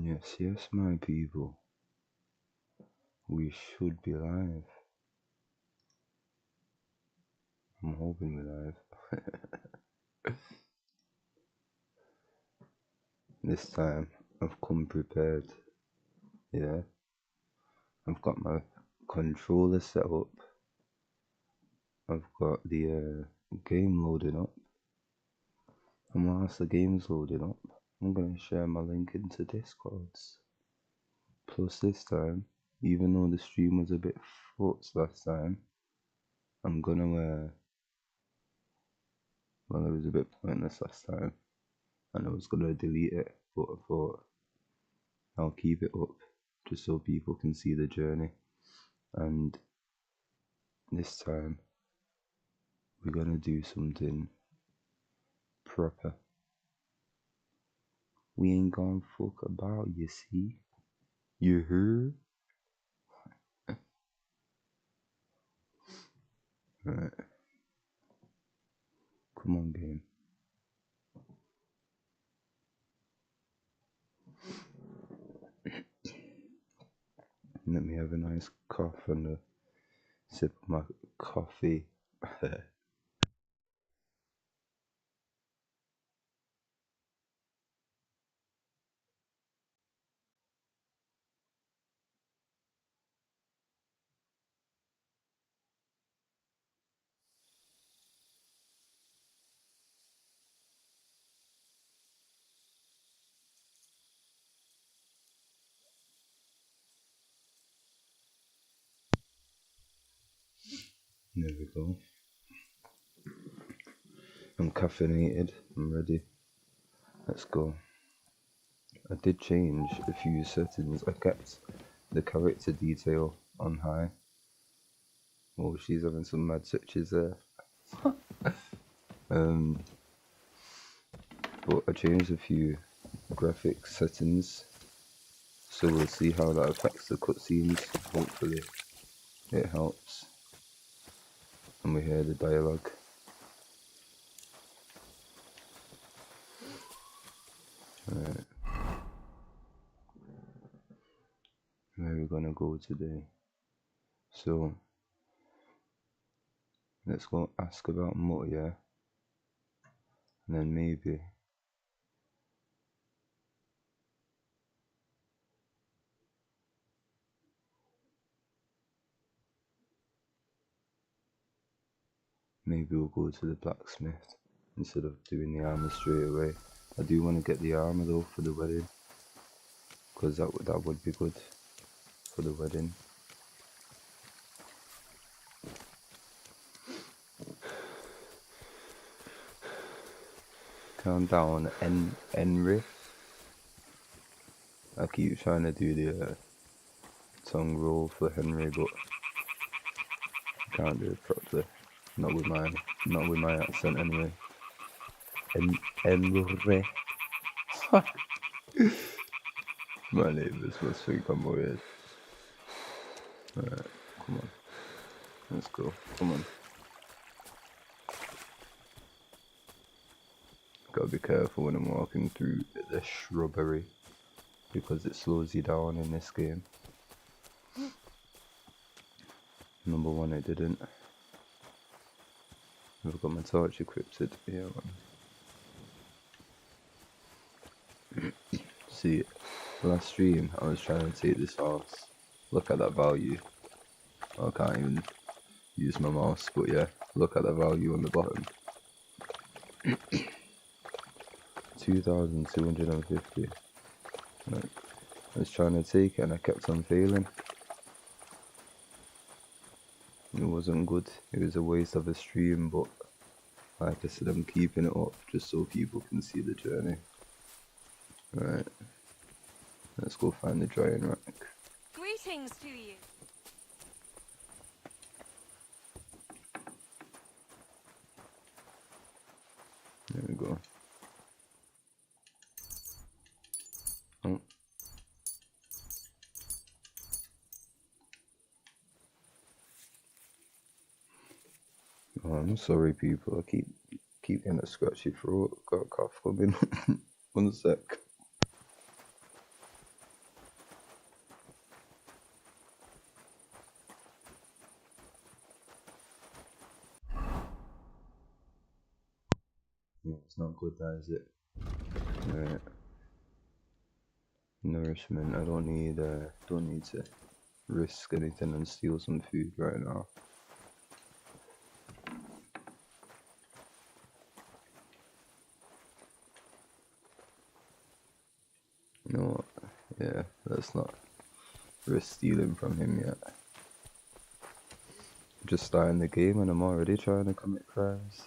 Yes, yes, my people. We should be live. I'm hoping we're live. This time, I've come prepared. Yeah, I've got my controller set up. I've got the game loaded up. And whilst the game's loaded up, I'm gonna share my link into Discords. Plus this time, even though the stream was a bit fucked last time, I'm gonna well, it was a bit pointless last time, and I was gonna delete it, but I thought I'll keep it up just so people can see the journey. And this time, we're gonna do something proper. We ain't gonna fuck about, you see? You heard? Right. Come on, game. Let me have a nice cough and a sip of my coffee. There we go. I'm caffeinated. I'm ready. Let's go. I did change a few settings. I kept the character detail on high. Oh, she's having some mad switches there. But I changed a few graphics settings, so we'll see how that affects the cutscenes. Hopefully it helps and we hear the dialogue. Right. Where are we gonna go today? So let's go ask about Mutt, yeah? And then maybe we'll go to the blacksmith instead of doing the armor straight away. I do want to get the armor though for the wedding, because that would be good for the wedding. Countdown Henry. I keep trying to do the tongue roll for Henry, but I can't do it properly. Not with my accent anyway. Henry. My neighbours must think I'm weird. Alright, come on. Let's go. Come on. Gotta be careful when I'm walking through the shrubbery, because it slows you down in this game. Number one, it didn't. I've got my torch equipped. Yeah, man. See, last stream I was trying to take this house. Look at that value. I can't even use my mouse, but yeah, look at the value on the bottom. 2,250. Like, I was trying to take it and I kept on failing. It wasn't good. It was a waste of a stream, but like I said, I'm keeping it up just so people can see the journey. Right. Let's go find the drying rack. Greetings to you. There we go. Oh. Oh, I'm sorry, people. I keep getting a scratchy throat. Got a cough coming. 1 sec. Yeah, it's not good, that is it? Right. Nourishment. I don't need to risk anything and steal some food right now. You know what? Yeah, let's not risk stealing from him yet. Just starting the game and I'm already trying to commit crimes.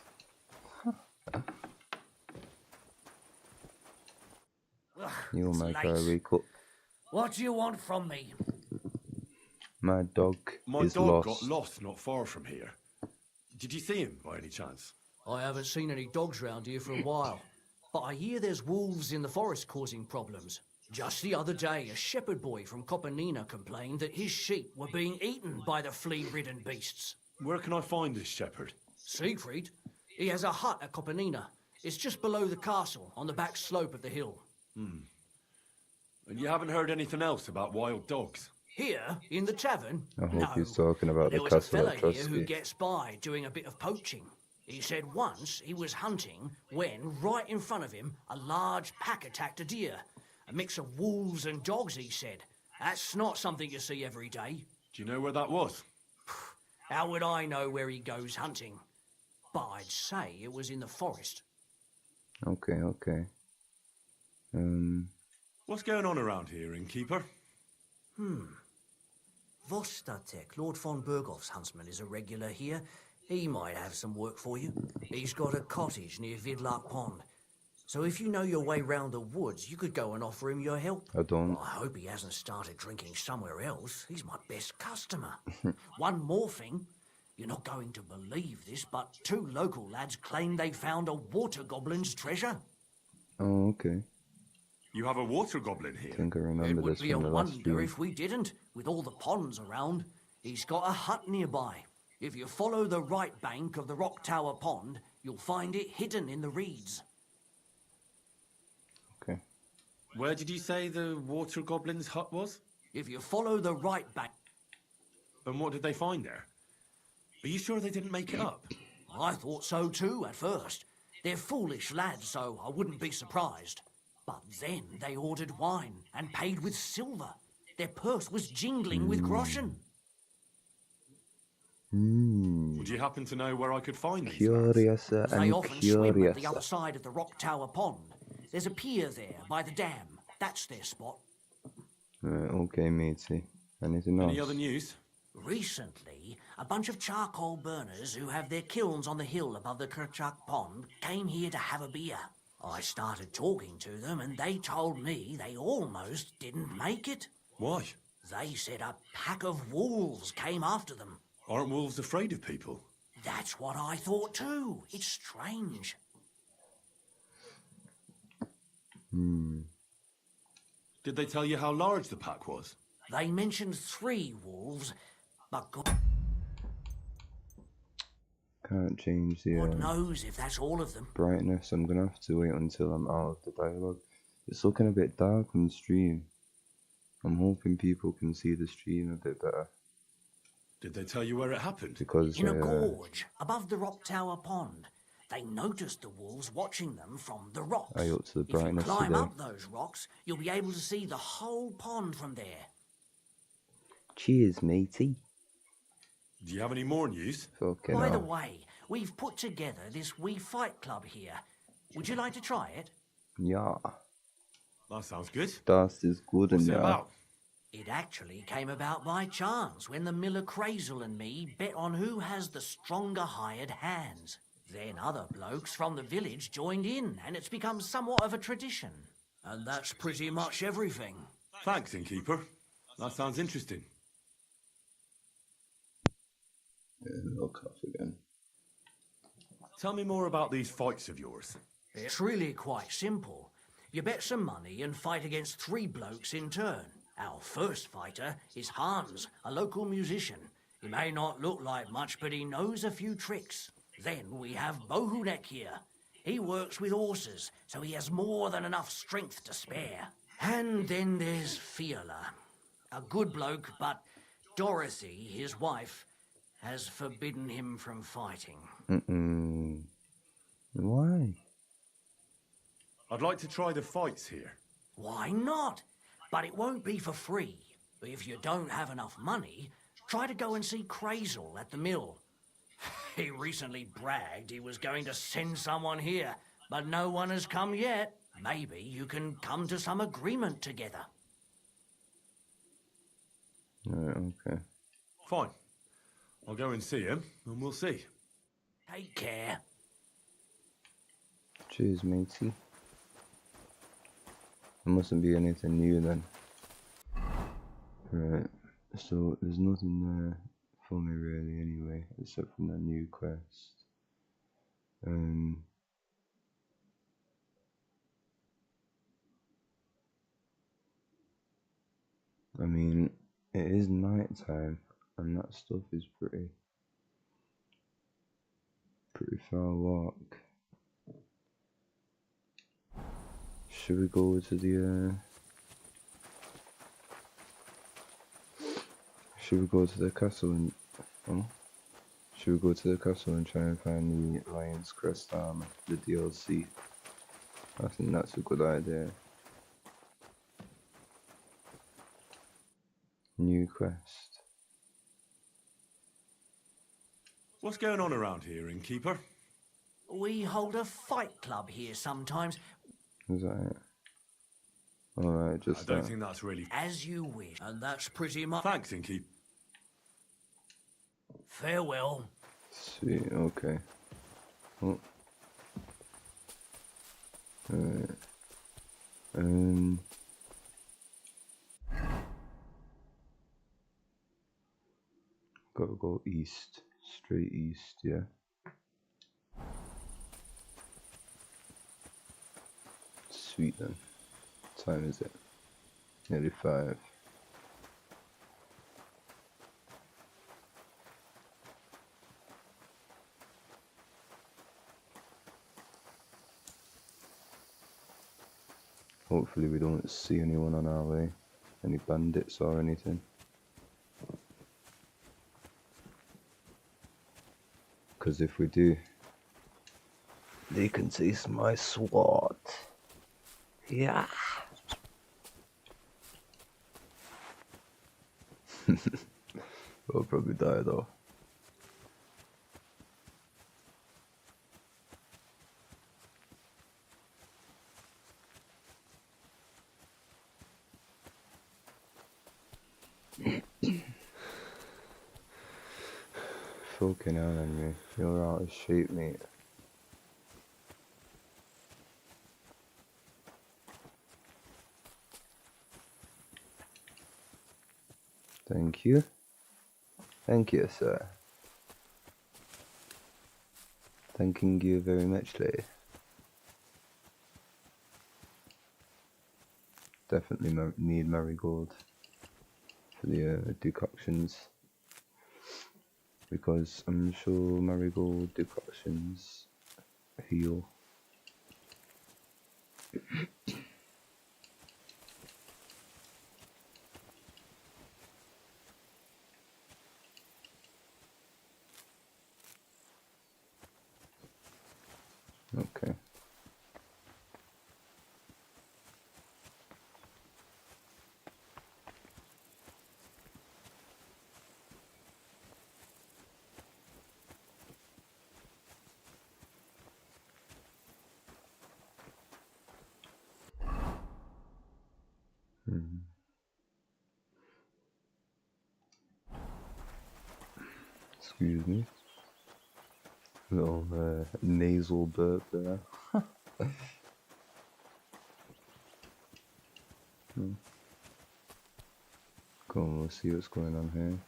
You, my guy, wake up. What do you want from me? My dog is dog lost. got lost not far from here. Did you see him by any chance? I haven't seen any dogs round here for a while, but I hear there's wolves in the forest causing problems. Just the other day, a shepherd boy from Copenina complained that his sheep were being eaten by the flea-ridden beasts. Where can I find this shepherd? Siegfried? He has a hut at Copenina. It's just below the castle, on the back slope of the hill. And you haven't heard anything else about wild dogs? Here, in the tavern? I hope No. he's talking about There the was a castle fella at here who Trusty. gets by doing a bit of poaching. He said once he was hunting when, right in front of him, a large pack attacked a deer. A mix of wolves and dogs, he said. That's not something you see every day. Do you know where that was? How would I know where he goes hunting? But I'd say it was in the forest. Okay. What's going on around here, innkeeper? Vostatek, Lord von Berghoff's huntsman, is a regular here. He might have some work for you. He's got a cottage near Vidlark Pond. So if you know your way round the woods, you could go and offer him your help. I don't. I hope he hasn't started drinking somewhere else. He's my best customer. One more thing. You're not going to believe this, but 2 local lads claim they found a water goblin's treasure. Oh, okay. You have a water goblin here? I think I It remember would this be a from the last wonder stream. if we didn't, with all the ponds around. He's got a hut nearby. If you follow the right bank of the Rock Tower Pond, you'll find it hidden in the reeds. Okay. Where did you say the water goblin's hut was? If you follow the right bank... And what did they find there? Are you sure they didn't make it up? I thought so too at first. They're foolish lads, so I wouldn't be surprised. But then they ordered wine and paid with silver. Their purse was jingling with groschen. Would you happen to know where I could find these lads? Curiouser They and often swim at the other curiouser. side of the Rock Tower Pond. There's a pier there by the dam. That's their spot. Right, okay, matey. Anything else? Any other news? Recently, a bunch of charcoal burners who have their kilns on the hill above the Kerchak Pond came here to have a beer. I started talking to them and they told me they almost didn't make it. Why? They said a pack of wolves came after them. Aren't wolves afraid of people? That's what I thought too. It's strange. Did they tell you how large the pack was? They mentioned 3 wolves, but Can't change the God knows if that's all of them. brightness. I'm gonna have to wait until I'm out of the dialogue. It's looking a bit dark on stream. I'm hoping people can see the stream a bit better. Did they tell you where it happened? Because In a gorge above the Rock Tower Pond. They noticed the wolves watching them from the rocks. I up to the If you brightness climb today. up those rocks, you'll be able to see the whole pond from there. Cheers, matey. Do you have any more news? Fucking By the hell. way, we've put together this wee fight club here. Would you like to try it? Yeah. That sounds good. Das is good What's and it yeah. about? It actually came about by chance when the miller Crazel and me bet on who has the stronger hired hands. Then other blokes from the village joined in, and it's become somewhat of a tradition. And that's pretty much everything. Thanks, innkeeper. That sounds interesting. Yeah, look off again. Tell me more about these fights of yours. It's really quite simple. You bet some money and fight against 3 blokes in turn. Our first fighter is Hans, a local musician. He may not look like much, but he knows a few tricks. Then we have Bohunek here. He works with horses, so he has more than enough strength to spare. And then there's Fiala. A good bloke, but Dorothy, his wife, has forbidden him from fighting. Why? I'd like to try the fights here. Why not? But it won't be for free. If you don't have enough money, try to go and see Crazel at the mill. He recently bragged he was going to send someone here, but no one has come yet. Maybe you can come to some agreement together. Right, okay. Fine. I'll go and see him, and we'll see. Take care. Cheers, matey. There mustn't be anything new then. Right, so there's nothing there for me really anyway, except from that new quest. I mean, it is night time, and that stuff is pretty far walk. Should we go to the castle and should we go to the castle and try and find the Lion's Crest armor, the DLC? I think that's a good idea. New quest. What's going on around here, innkeeper? We hold a fight club here sometimes. Is that it? Alright, just I don't think that's really... As you wish, and that's pretty much... Thanks, innkeeper. Farewell. Sweet, okay. Oh. Alright. Gotta go east. Straight east, yeah. Sweet then. What time is it? Nearly 5. Hopefully we don't see anyone on our way. Any bandits or anything. Because if we do, they can taste my sword. Yeah. We'll probably die though. Fucking hell, Henry. You're out of shape, mate. Thank you. Thank you, sir. Thanking you very much, lady. Definitely need marigold for the decoctions. Because I'm sure marigold decoctions heal. Okay. Excuse me. Little nasal burp there. Come on, we'll see what's going on here.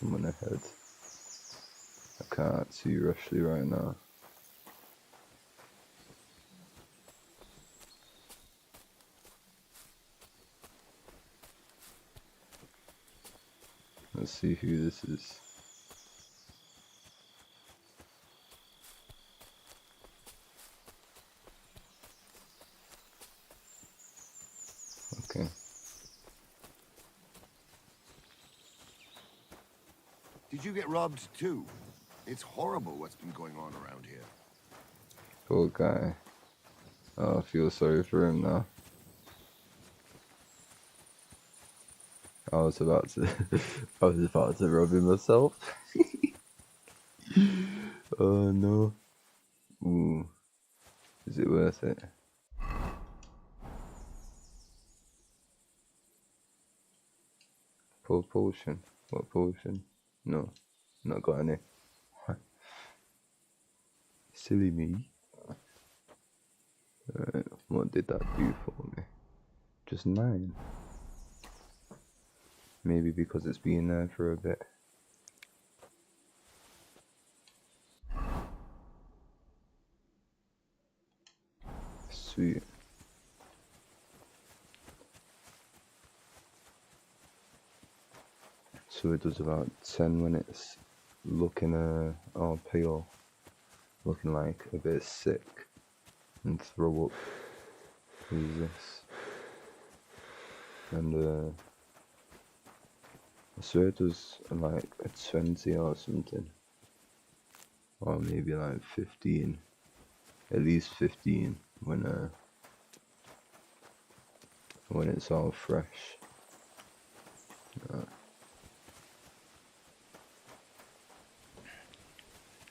Someone ahead. I can't see Rushley right now. Let's see who this is. Did you get robbed too? It's horrible what's been going on around here. Poor guy. Oh, I feel sorry for him now. I was about to rob him myself. Oh no. Ooh. Is it worth it? Potion. What potion? No. Not got any. Silly me. What did that do for me? Just 9. Maybe because it's been there for a bit. Sweet. So it does about 10 minutes looking all pale, looking like a bit sick, and throw up. Who's this? And I swear it was like a 20 or something, or maybe like 15, at least 15 when it's all fresh.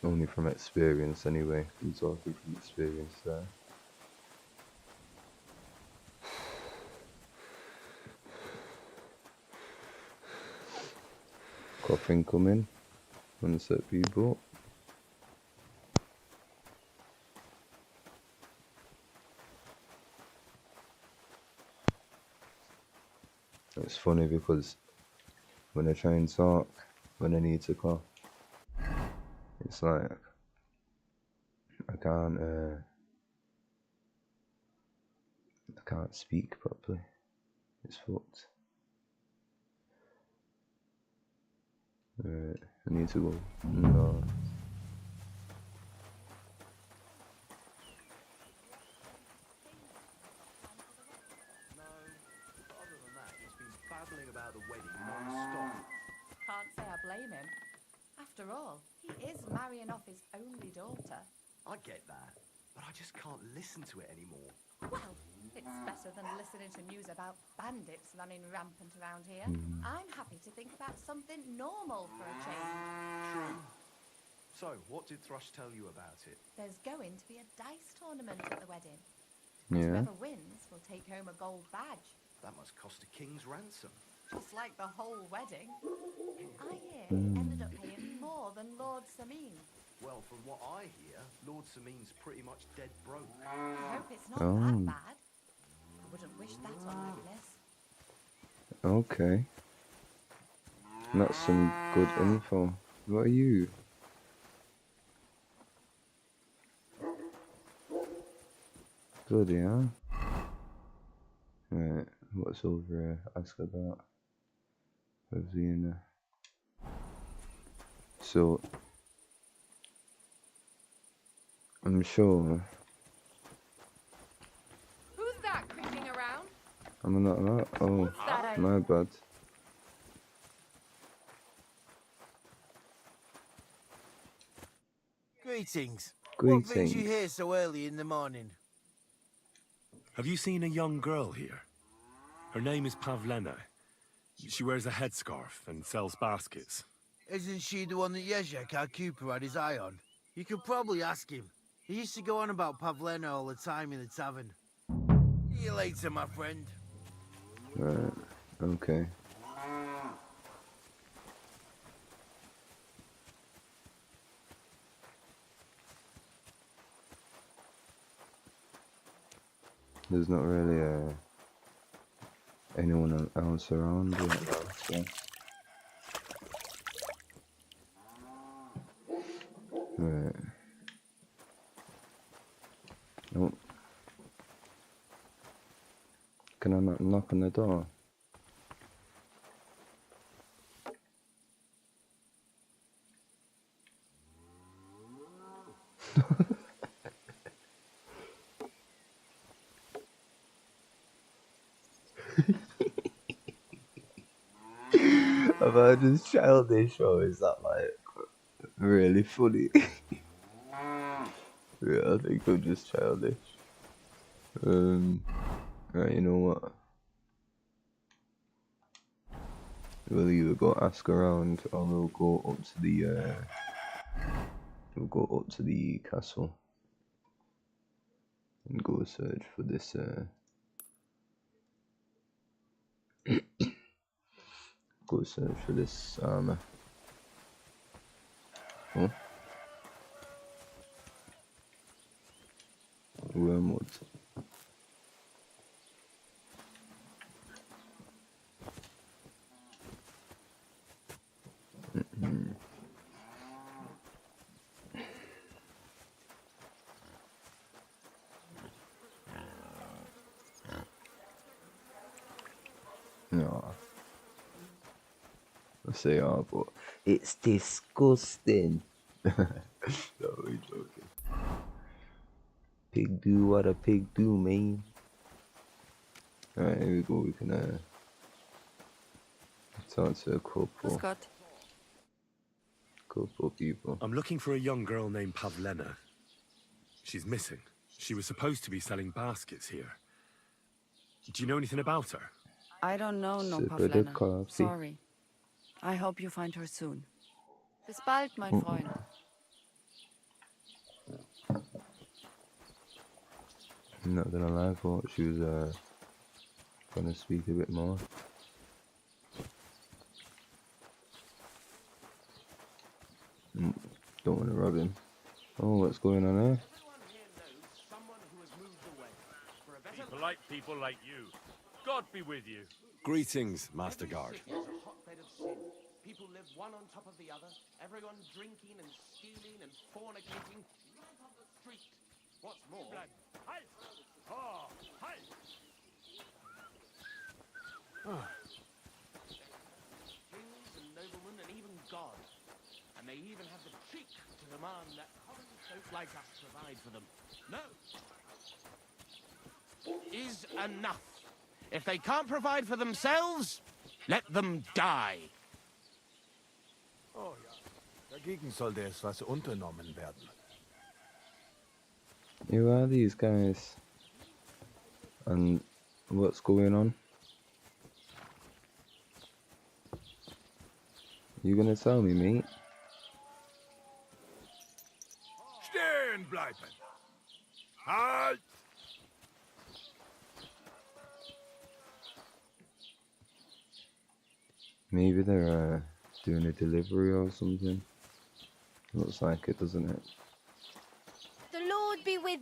Only from experience anyway. I'm talking from experience there. Coughing coming. One sec, people. It's funny because when I try and talk, when I need to cough, it's like I can't speak properly. It's fucked. Right, I need to go. No. Other than that, he's been babbling about the wedding non-stop. Can't say I blame him. After all, he is marrying off his only daughter. I get that, but I just can't listen to it anymore. Well, it's better than listening to news about bandits running rampant around here. I'm happy to think about something normal for a change. True. So, what did Thrush tell you about it? There's going to be a dice tournament at the wedding. Yeah. Whoever wins will take home a gold badge. That must cost a king's ransom. Just like the whole wedding. I hear he ended up paying more than Lord Samin. Well, from what I hear, Lord Samin's pretty much dead broke. I hope it's not that bad. I wouldn't wish that on my bliss. Okay. That's some good info. What are you? Bloody hell. Right, what's over here? Ask about Rosina. So, I'm sure Who's that creeping around? I'm not that. Oh, that? my bad. Greetings. What brings Greetings. you here so early in the morning? Have you seen a young girl here? Her name is Pavlena. She wears a headscarf and sells baskets. Isn't she the one that Yezhek, our Cooper, had his eye on? You could probably ask him. He used to go on about Pavlena all the time in the tavern. See you later, my friend. Right, okay. There's not really anyone else around right now, so. Right. Oh. Can I not knock on the door? Am I just childish or is that like really funny? Yeah, I think I'm just childish. Right, you know what? We'll either go ask around or we'll go up to the castle and go search for this armor. Oh, wormwood. No, I say but it's disgusting. No, we're joking. Pig do what a pig do, man. Alright, here we go. We can talk to a couple people. I'm looking for a young girl named Pavlena. She's missing. She was supposed to be selling baskets here. Do you know anything about her? I don't know, no, Sip of the Pavlena. coffee. Sorry. I hope you find her soon. Bis bald, mein Freund. I'm not gonna lie, I thought she was gonna speak a bit more. Don't want to rob him. Oh, what's going on there? People like people like you. God be with you. Greetings, Master Guard. It's a hotbed of sin. People live one on top of the other. Everyone drinking and stealing and fornicating right on the street. What's more, kings and noblemen and even God. And they even have the cheek to demand that common folk like us provide for them. No. Is enough. If they can't provide for themselves, let them die. Oh ja, dagegen sollte es was unternommen werden. Who are these guys? And what's going on? You gonna tell me, mate? Stehen bleiben! Halt! Maybe they're doing a delivery or something. Looks like it, doesn't it? The Lord be with.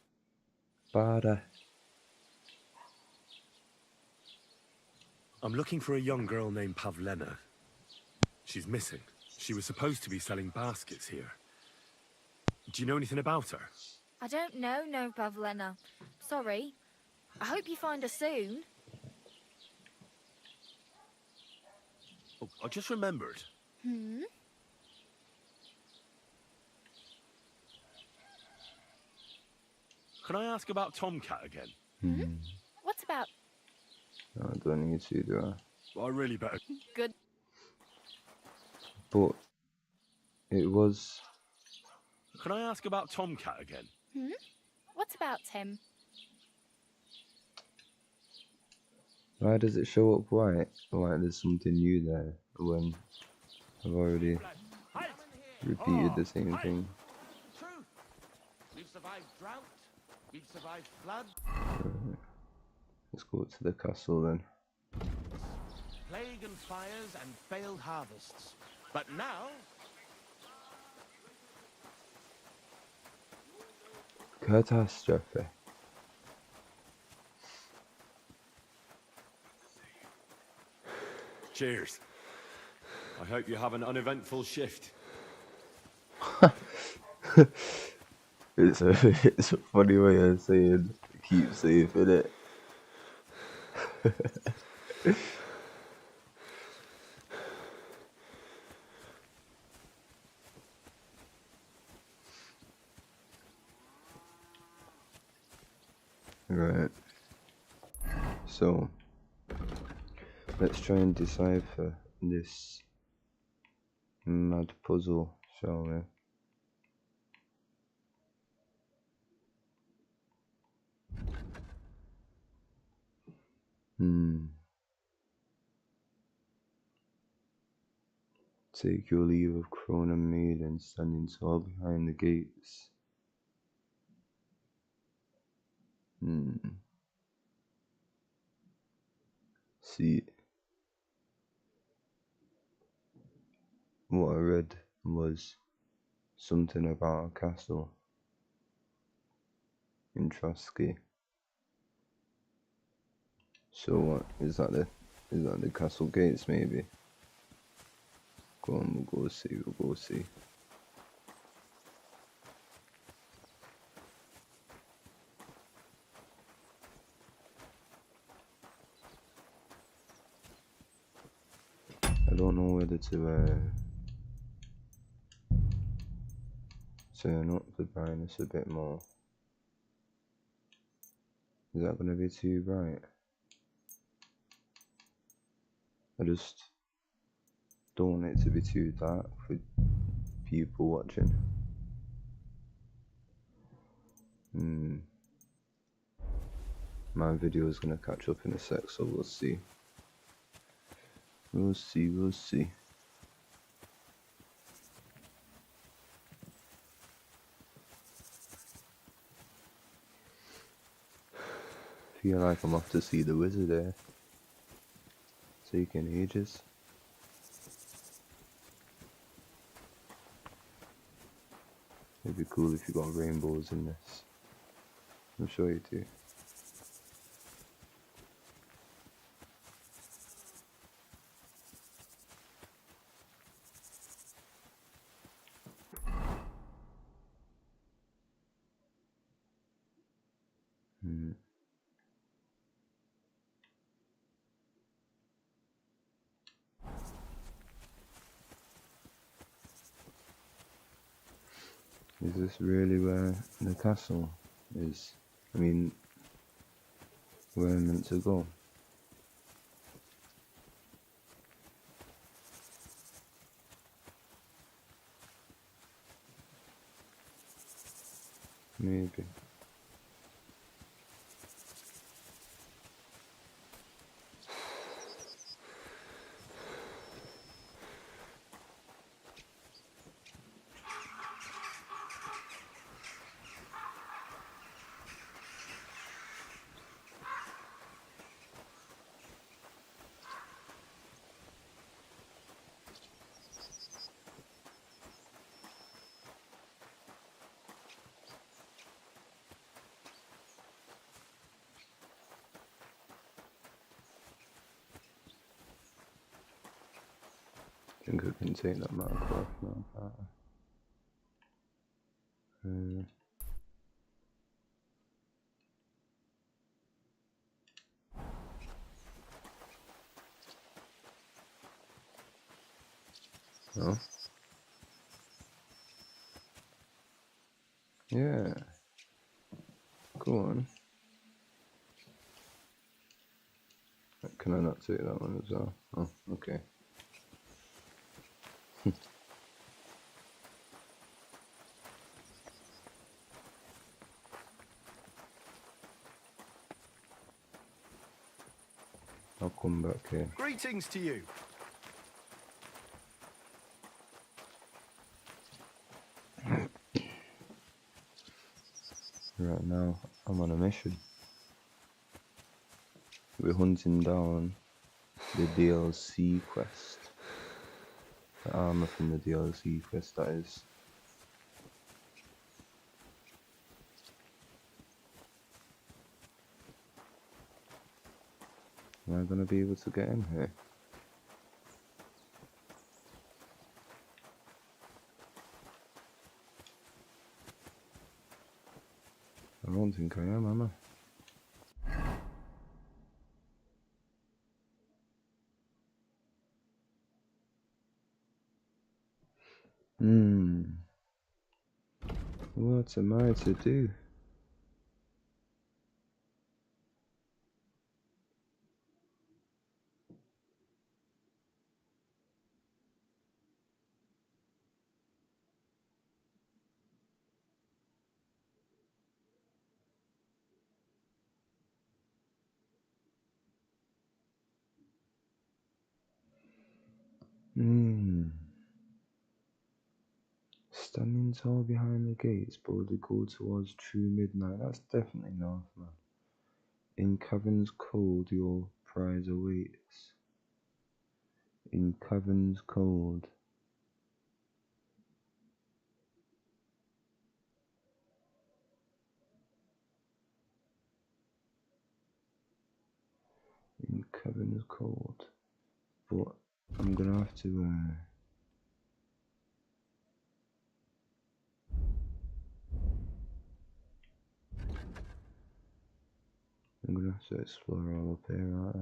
Bada. I'm looking for a young girl named Pavlena. She's missing. She was supposed to be selling baskets here. Do you know anything about her? I don't know, no, Pavlena. Sorry. I hope you find her soon. Oh, I just remembered. Hmm? Can I ask about Tomcat again? What's about... No, I don't need to, do I? I really better. Good. But it was... Can I ask about Tomcat again? Hmm? What's about Tim? Why does it show up white? Like there's something new there when I've already repeated the same thing. Truth. We've survived drought. We've survived flood. Right. Let's go to the castle then. Plague and fires and failed harvests. But now, Catastrophe. Cheers. I hope you have an uneventful shift. It's a funny way of saying keep safe, innit? Right. So let's try and decipher this mad puzzle, shall we? Take your leave of crone and maiden standing tall behind the gates. See, what I read was something about a castle in Trotsky. So what is that? The castle gates maybe? Go on, we'll go see. We'll go see. I don't know whether to turn up the brightness a bit more. Is that going to be too bright? I just don't want it to be too dark for people watching. My video is going to catch up in a sec, so we'll see. We'll see. Feel like I'm off to see the wizard there. Taking ages. It'd be cool if you got rainbows in this. I'm sure you do. Is this really where the castle is? I mean, where I'm meant to go? Maybe. I think I can take that marker off now. Oh. Yeah. Go on. Can I not take that one as well? Oh, okay. I'll come back here. Greetings to you. Right now, I'm on a mission. We're hunting down the DLC quest. The armor from the DLC quest, that is. Am I gonna be able to get in here? I don't think I am I? What am I to do? Standing tall behind the gates, boldly go towards true midnight. That's definitely north, man. In caverns cold, your prize awaits. In caverns cold. In caverns cold. But I'm gonna have to explore all up here, aren't I?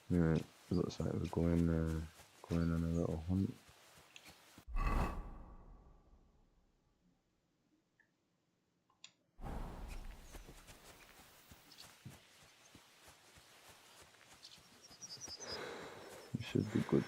Right, looks like we're going on a little hunt. It should be good.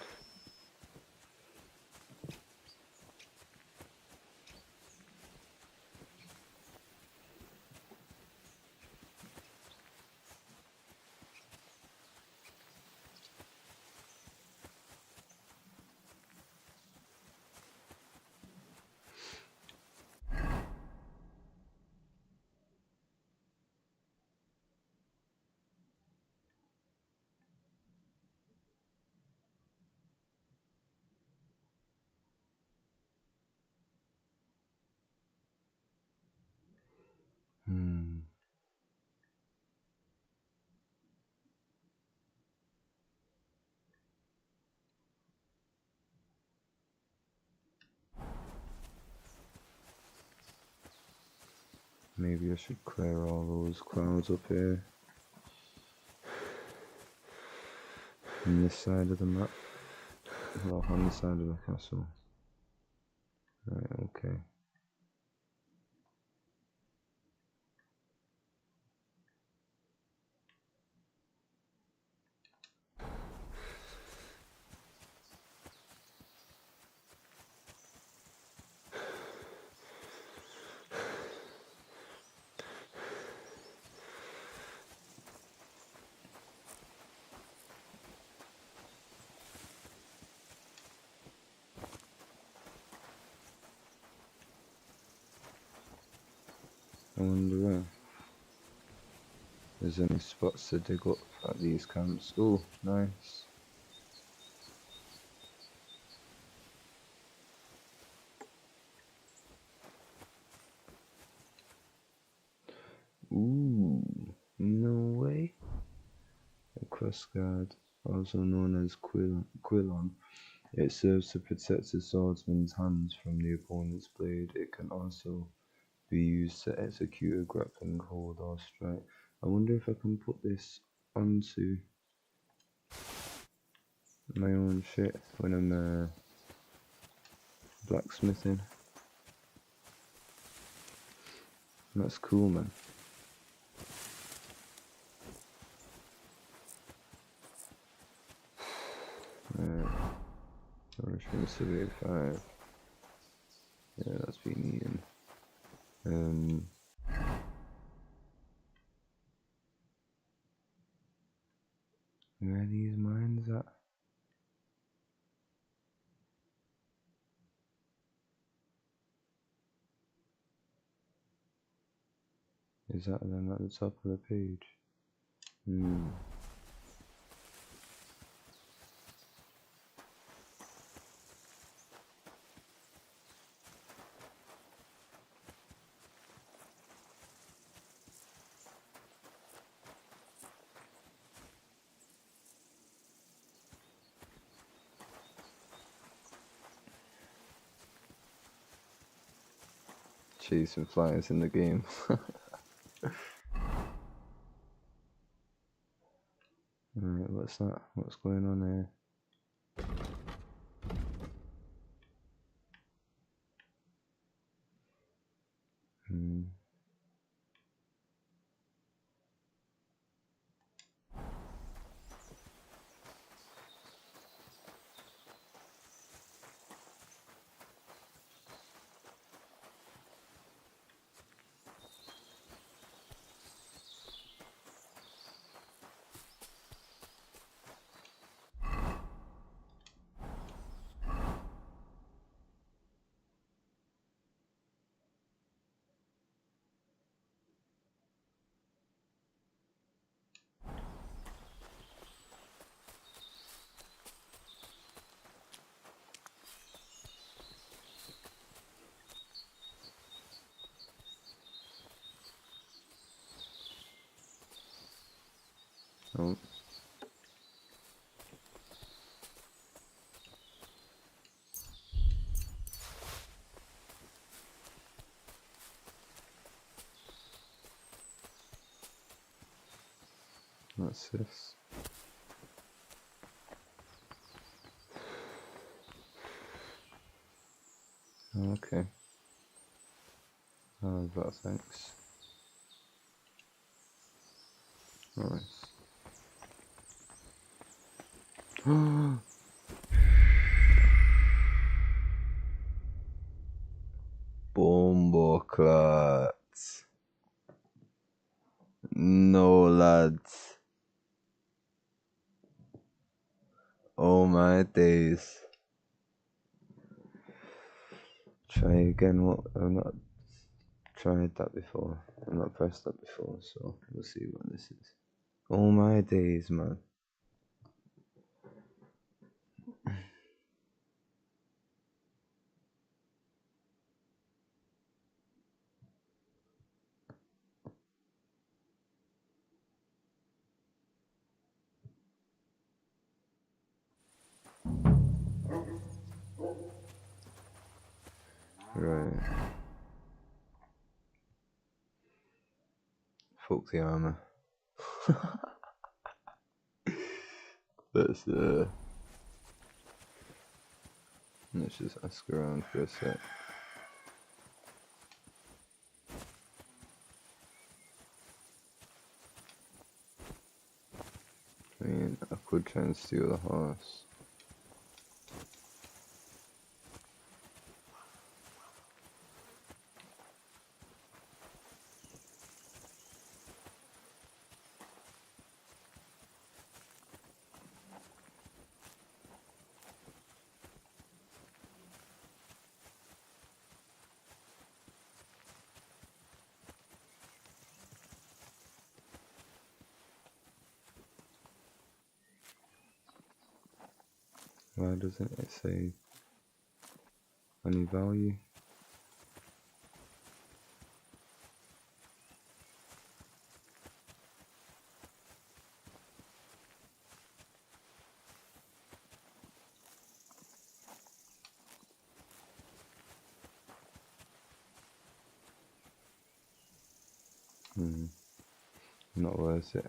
Maybe I should clear all those clouds up here. On this side of the map. Well, on the side of the castle. Right, okay. I wonder if there's any spots to dig up at these camps. Oh, nice. Ooh, no way. A crossguard, also known as quillon. It serves to protect the swordsman's hands from the opponent's blade. It can also be used to execute a grappling hold or strike. I wonder if I can put this onto my own shit when I'm blacksmithing. That's cool, man. Nourishment 75. Yeah, that's been eaten. Where are these mines at? Is that them at the top of the page? Chasing flies in the game. Alright, what's that? What's going on here? Oh. What's this? Okay. Oh, but thanks. Nice. Bomboclats. No, lads. Oh my days. Try again. What? I've not tried that before. I've not pressed that before, so we'll see what this is. Oh my days, man. Right. Fuck the armor. let's just ask around for a sec. I mean, I could try and steal the horse. Why doesn't it say any value? Not worth it.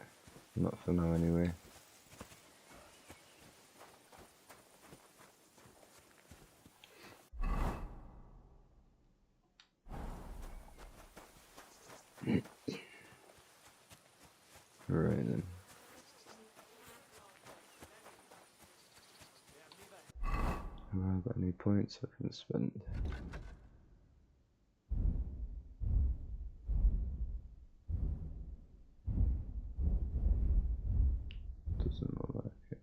Not for now anyway. Right then. Have I got any points I can spend? Doesn't look like it.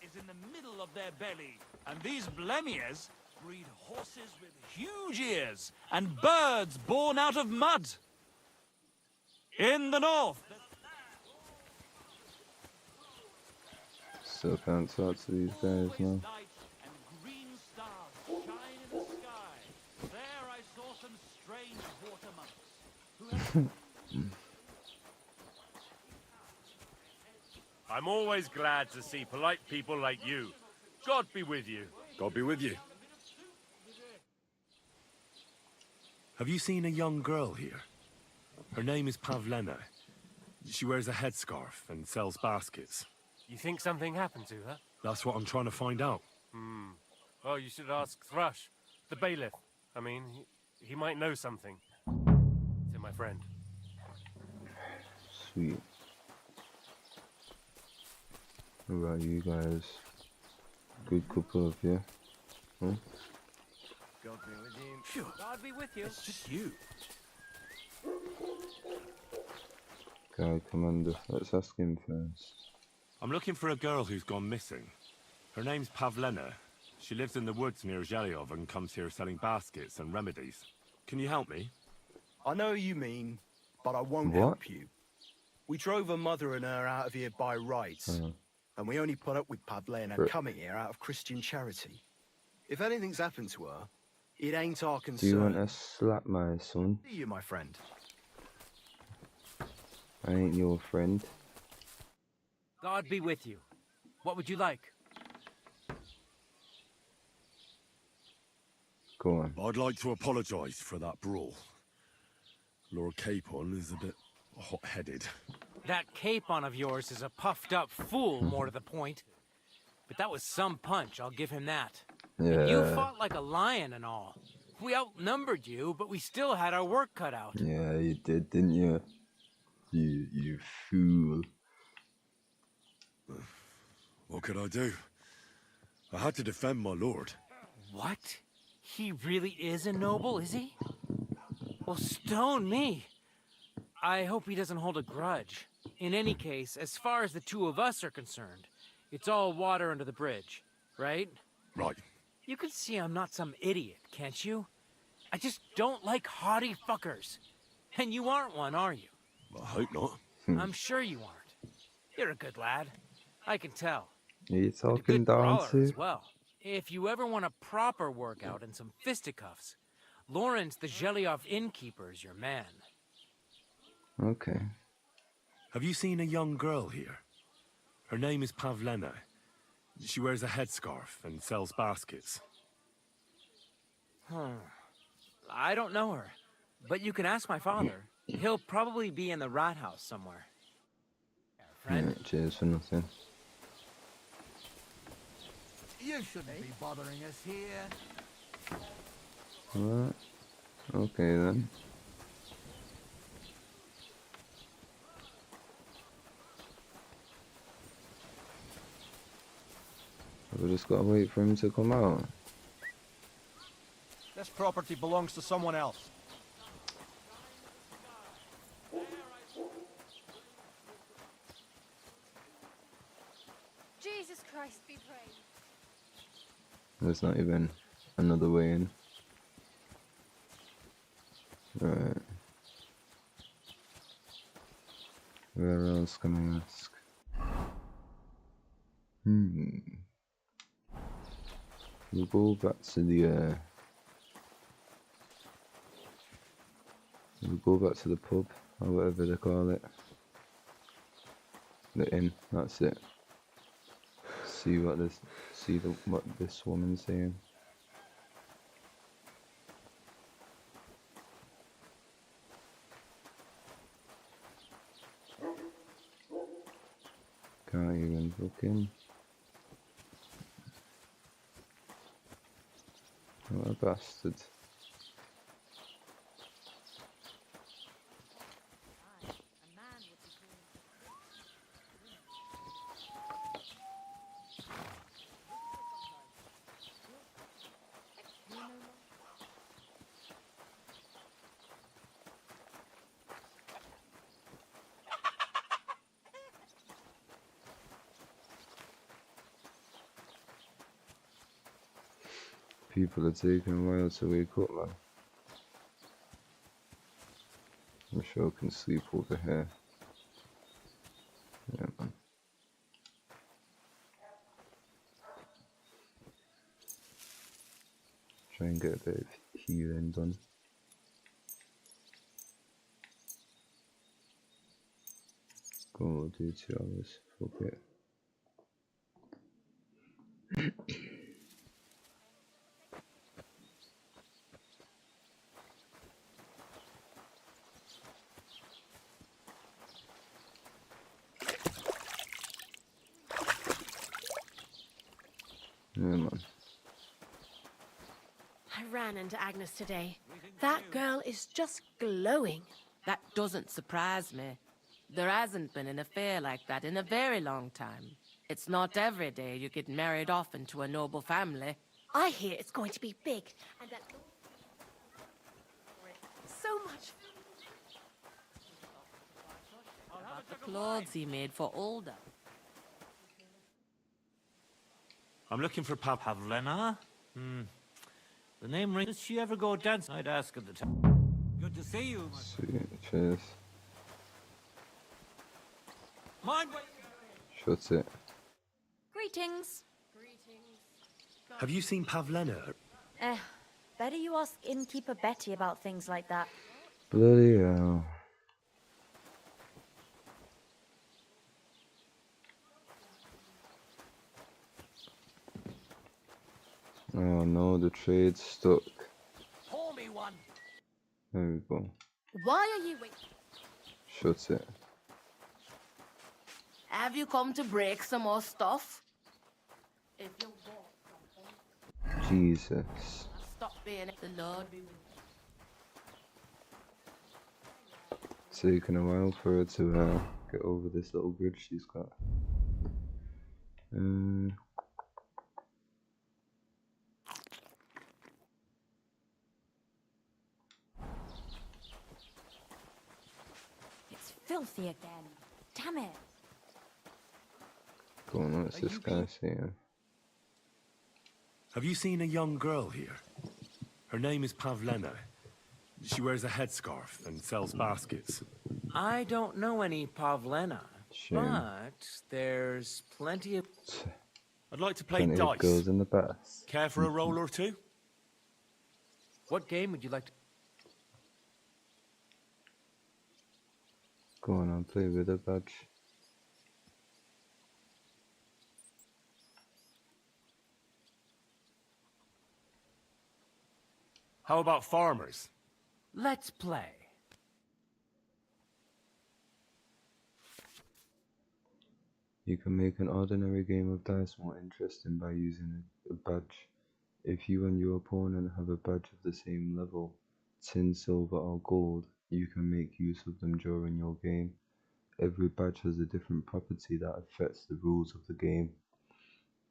Is in the middle of their belly, and these blemiers breed horses with huge ears and birds born out of mud. In the north. Still can't talk to these guys now. And green stars shine in the sky. There I saw some strange water monks. I'm always glad to see polite people like you. God be with you. God be with you. Have you seen a young girl here? Her name is Pavlena. She wears a headscarf and sells baskets. You think something happened to her? That's what I'm trying to find out. Well, you should ask Thrush, the bailiff. I mean, he might know something. To my friend. Sweet. What about you guys? Good couple of you. Huh? God be with you. God be with you. It's just you. Guy Commander, let's ask him first. I'm looking for a girl who's gone missing. Her name's Pavlena. She lives in the woods near Zhelyov and comes here selling baskets and remedies. Can you help me? I know what you mean, but I won't What? help you. We drove her mother and her out of here by rights, and we only put up with Pavlena coming here out of Christian charity. If anything's happened to her, It ain't our Do you want concern. to slap my son? Do you, my friend? I ain't your friend. God be with you. What would you like? Go on. I'd like to apologise for that brawl. Lord Capon is a bit hot-headed. That Capon of yours is a puffed-up fool, more to the point. But that was some punch, I'll give him that. Yeah. And you fought like a lion and all. We outnumbered you, but we still had our work cut out. Yeah, you did, didn't you? You fool. What could I do? I had to defend my lord. What? He really is a noble, is he? Well, stone me. I hope he doesn't hold a grudge. In any case, as far as the two of us are concerned, it's all water under the bridge, right? Right. You can see I'm not some idiot, can't you? I just don't like haughty fuckers. And you aren't one, are you? I hope not. I'm sure you aren't. You're a good lad. I can tell. Are you And a talking good down brawler to? as well. If you ever want a proper workout and some fisticuffs, Lawrence the Geliov innkeeper is your man. Okay. Have you seen a young girl here? Her name is Pavlena. She wears a headscarf and sells baskets. I don't know her, but you can ask my father. He'll probably be in the rat house somewhere. Friend? Yeah, cheers for nothing. You shouldn't be bothering us here. Alright. Okay then. We just gotta wait for him to come out. This property belongs to someone else. Jesus Christ be praised. There's not even another way in. Right. Where else can I ask? We'll go back to the we'll go back to the pub or whatever they call it. The inn, that's it. See what this woman's saying. Can't even book in. What a bastard. People are taking a while to wake up, man. I'm sure I can sleep over here. Yeah, man. Try and get a bit of healing done. Go on, we'll do 2 hours. Fuck it. Yeah, man. I ran into Agnes today. That girl is just glowing. That doesn't surprise me. There hasn't been an affair like that in a very long time. It's not every day you get married off into a noble family. I hear it's going to be big, and that so much. About the clothes he made for older. I'm looking for Pavlena. The name rings. Does she ever go dancing? I'd ask at the time. Good to see you. Sweet, cheers. Mind Shut it. Greetings. Have you seen Pavlena? Better you ask innkeeper Betty about things like that. Bloody hell. Oh no, the trade's stuck. Pour me one. There we go. Why are you waiting? Shut it. Have you come to break some more stuff? If you want something, Jesus. stop being the Lord be with It's taken a while for her to get over this little grudge she's got. It's filthy again. Damn it. Go on, what's this guy saying? Have you seen a young girl here? Her name is Pavlena. She wears a headscarf and sells baskets. I don't know any Pavlena, Shame. but there's plenty of... I'd like to play Plenty of dice. girls in the bath. Care for a roll or two? What game would you like to... Go on, I'll play with a badge. How about farmers? Let's play. You can make an ordinary game of dice more interesting by using a badge. If you and your opponent have a badge of the same level, tin, silver or gold, you can make use of them during your game. Every badge has a different property that affects the rules of the game.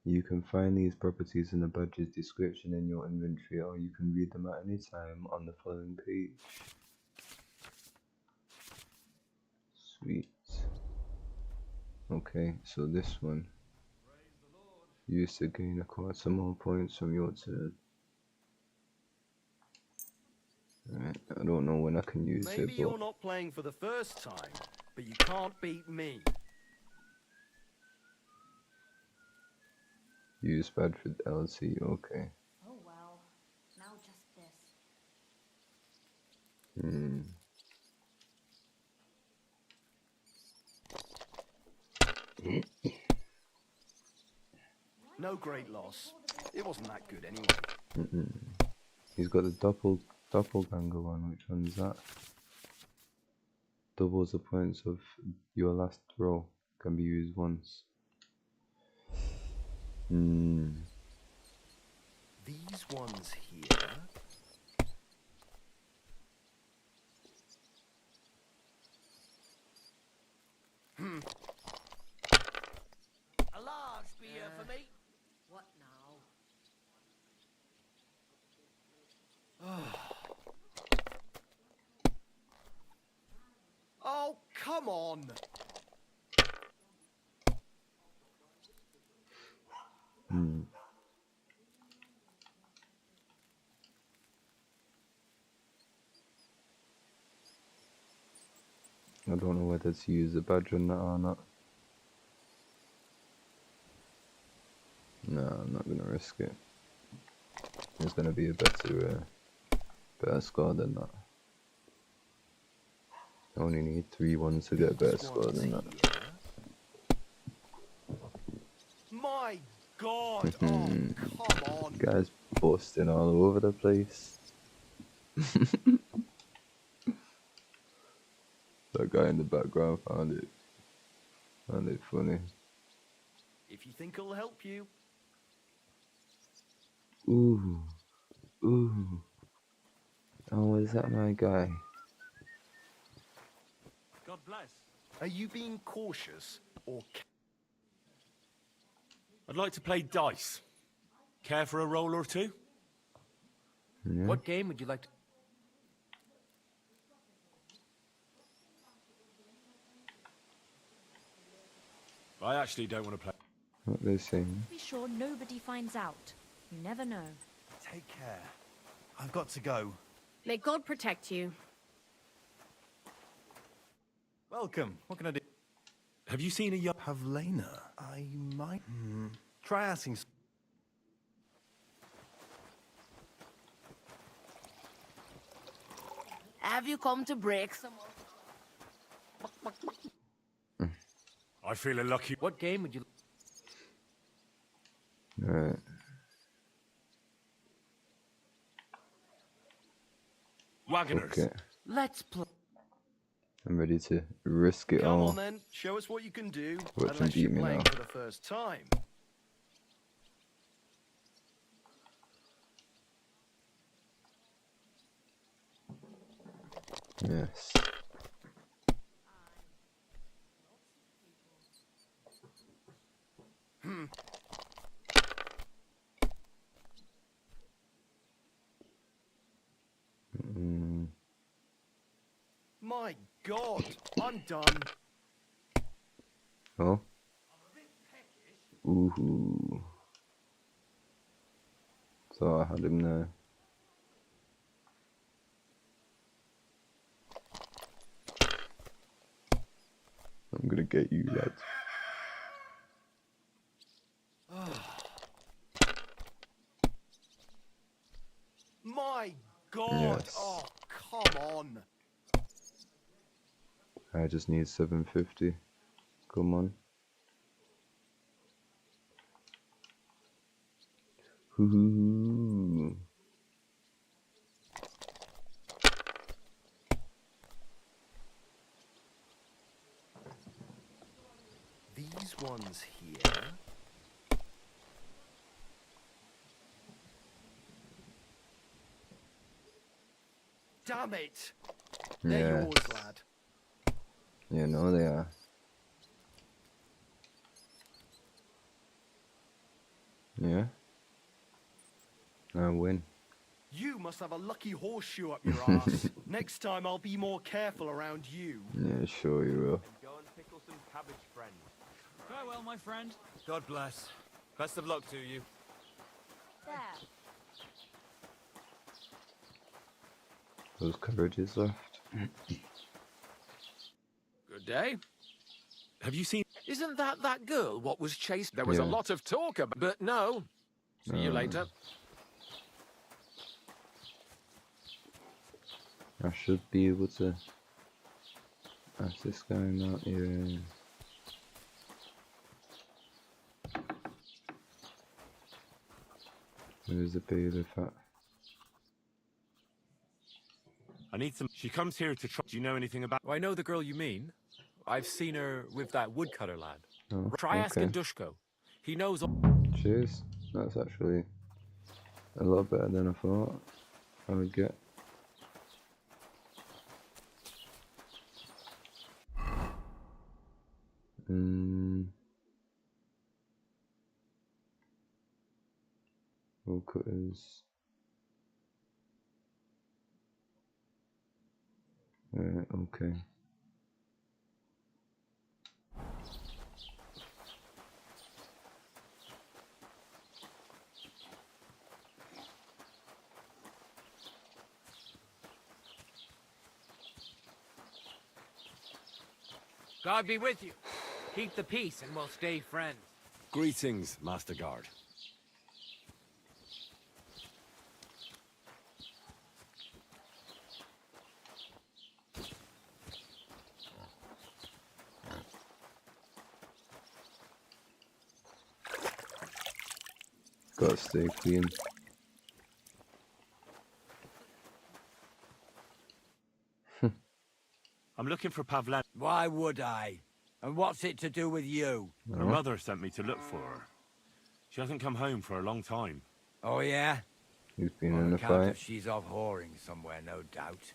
You can find these properties in the badge's description in your inventory, or you can read them at any time on the following page. Sweet. Okay, so this one. Use to gain a quarter more points from your turn. Alright, I don't know when I can use Maybe it, but... you're not playing for the first time, but you can't beat me. Use badge with LC, okay. Oh well. Now just this. No great loss. It wasn't that good anyway. He's got the doppelganger one. Which one is that? Doubles the points of your last roll. Can be used once. These ones here. A large beer for me. What now? Oh, come on! I don't know whether to use the badge on that or not. No, I'm not gonna risk it. There's gonna be a better score than that. I only need 3 ones to get a better score than that. My God! Oh, come on! Guys busting all over the place. That guy in the background found it funny. If you think it'll help you. Ooh. Oh, is that my guy? God bless. Are you being cautious or... I'd like to play dice. Care for a roll or two? Yeah. What game would you like to... I actually don't want to play. What they're saying? Be sure nobody finds out. You never know. Take care. I've got to go. May God protect you. Welcome. What can I do? Have you seen a young... Pavlena. I might... Try asking... Have you come to break some? I feel a lucky. What game would you? Right. Wagoners. Okay. Let's play. I'm ready to risk it Come all. on then, show us what you can do. Watch him Unless you're beat me playing now. for the first time. Yes. My God, I'm done. Oh. Ooh. So I had him there. I'm gonna get you, lads. My God! Yes. Oh, come on! I just need 750. Come on. Ooh. These ones here. Damn it! They're yours, lad. Yeah, no, they are. Yeah. I win. You must have a lucky horseshoe up your ass. Next time I'll be more careful around you. Yeah, sure you will. Go and pickle some cabbage, friend. Farewell, my friend. God bless. Best of luck to you. There. Those carriages left. Good day. Have you seen? Isn't that girl what was chased? There was a Yeah. lot of talk about, but no. See you later. I should be able to ask this guy out. Yeah. Where's the bailiff at? I need some. She comes here to try. Do you know anything about? I know the girl you mean. I've seen her with that woodcutter lad. Oh, Try asking okay. Dushko. He knows all. Cheers. That's actually a lot better than I thought I would get. Woodcutters. Okay. God be with you. Keep the peace and we'll stay friends. Greetings, Master Guard. Gotta stay clean. I'm looking for Pavlen. Why would I? And what's it to do with you? Her mother sent me to look for her. She hasn't come home for a long time. Oh, yeah? He's been On in a account fight. of she's off whoring somewhere, no doubt.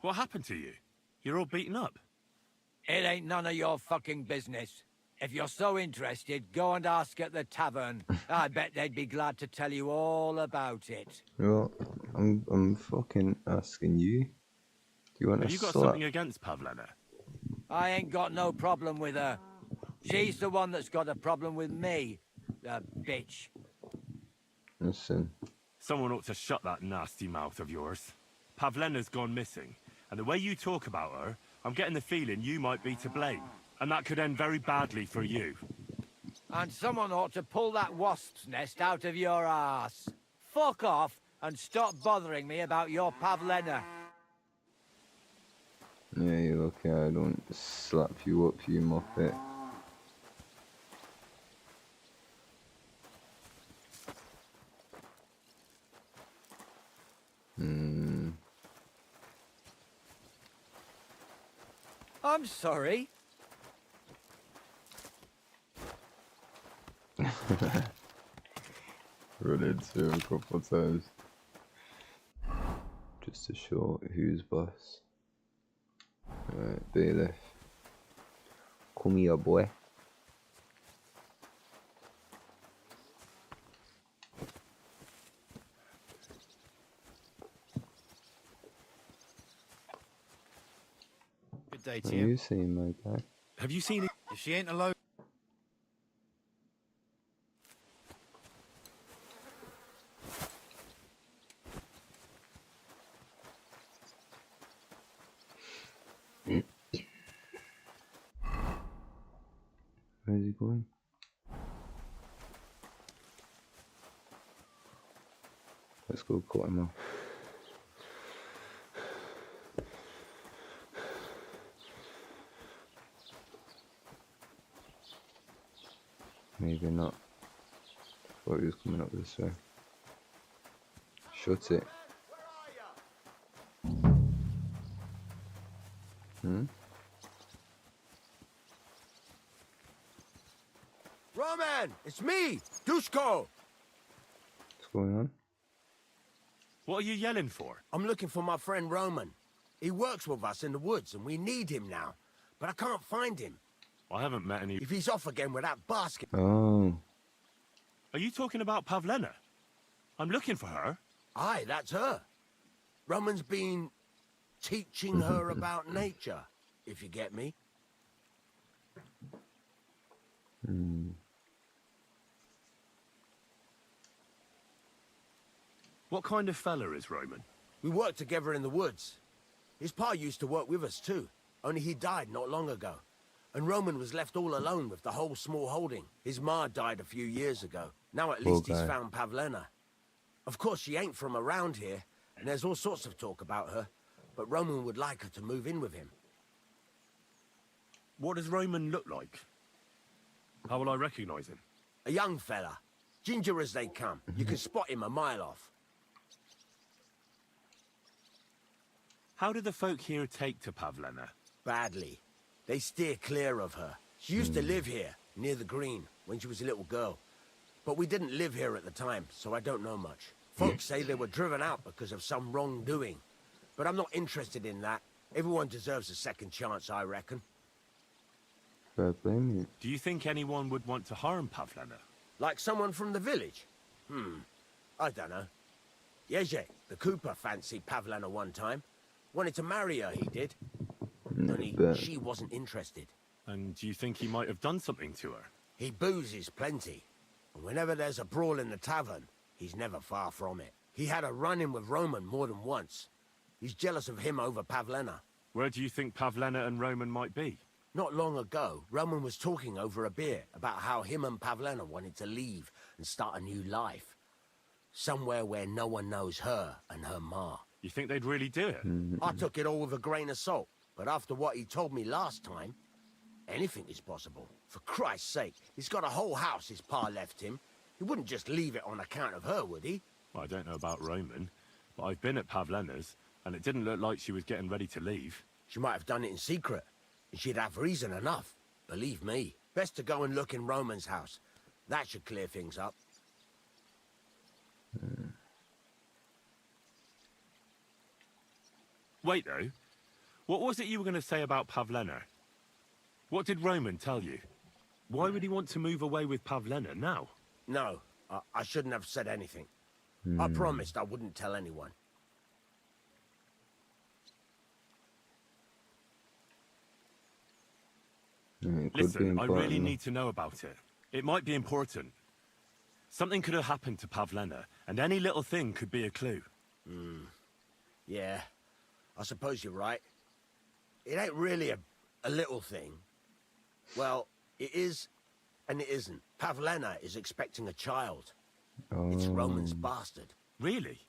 What happened to you? You're all beaten up. It ain't none of your fucking business. If you're so interested, go and ask at the tavern. I bet they'd be glad to tell you all about it. Well, I'm fucking asking you. Do you want Have to you got slap? something against Pavlena? I ain't got no problem with her. She's the one that's got a problem with me. The bitch. Listen. Someone ought to shut that nasty mouth of yours. Pavlena's gone missing, and the way you talk about her, I'm getting the feeling you might be to blame. And that could end very badly for you. And someone ought to pull that wasp's nest out of your arse. Fuck off and stop bothering me about your Pavlena. Yeah, you're lucky I don't slap you up, you muppet. I'm sorry. Run into him a couple of times. Just to show who's boss. Alright, bailiff. Come here, boy. Good day What to are you. you saying, my guy? Have you seen it? If she ain't alone. Where's he going? Let's go cut him off. Maybe not. Thought he was coming up this way. Shut it. Roman, it's me, Dushko. What's going on? What are you yelling for? I'm looking for my friend Roman. He works with us in the woods and we need him now. But I can't find him. I haven't met any... If he's off again with that basket... Oh. Are you talking about Pavlena? I'm looking for her. Aye, that's her. Roman's been teaching her about nature, if you get me. What kind of fella is Roman? We worked together in the woods. His pa used to work with us too, only he died not long ago. And Roman was left all alone with the whole small holding. His ma died a few years ago. Now at least he's found Pavlena. Of course, she ain't from around here, and there's all sorts of talk about her. But Roman would like her to move in with him. What does Roman look like? How will I recognize him? A young fella. Ginger as they come. You can spot him a mile off. How do the folk here take to Pavlena? Badly. They steer clear of her. She used to live here, near the green, when she was a little girl. But we didn't live here at the time, so I don't know much. Folks say they were driven out because of some wrongdoing. But I'm not interested in that. Everyone deserves a second chance, I reckon. Fair blame you. Do you think anyone would want to harm Pavlena? Like someone from the village? I don't know. Yezhe, the cooper, fancied Pavlena one time. Wanted to marry her, he did. Only she wasn't interested. And do you think he might have done something to her? He boozes plenty. And whenever there's a brawl in the tavern, he's never far from it. He had a run-in with Roman more than once. He's jealous of him over Pavlena. Where do you think Pavlena and Roman might be? Not long ago, Roman was talking over a beer about how him and Pavlena wanted to leave and start a new life. Somewhere where no one knows her and her ma. You think they'd really do it? I took it all with a grain of salt, but after what he told me last time, anything is possible. For Christ's sake, he's got a whole house his pa left him. He wouldn't just leave it on account of her, would he? Well, I don't know about Roman, but I've been at Pavlena's, and it didn't look like she was getting ready to leave. She might have done it in secret, and she'd have reason enough. Believe me. Best to go and look in Roman's house. That should clear things up. Wait, though. What was it you were going to say about Pavlena? What did Roman tell you? Why would he want to move away with Pavlena now? No, I shouldn't have said anything. I promised I wouldn't tell anyone. Listen, I really need to know about it. It might be important. Something could have happened to Pavlena, and any little thing could be a clue. Yeah, I suppose you're right. It ain't really a little thing. Well, it is and it isn't. Pavlena is expecting a child. It's Roman's bastard. Really?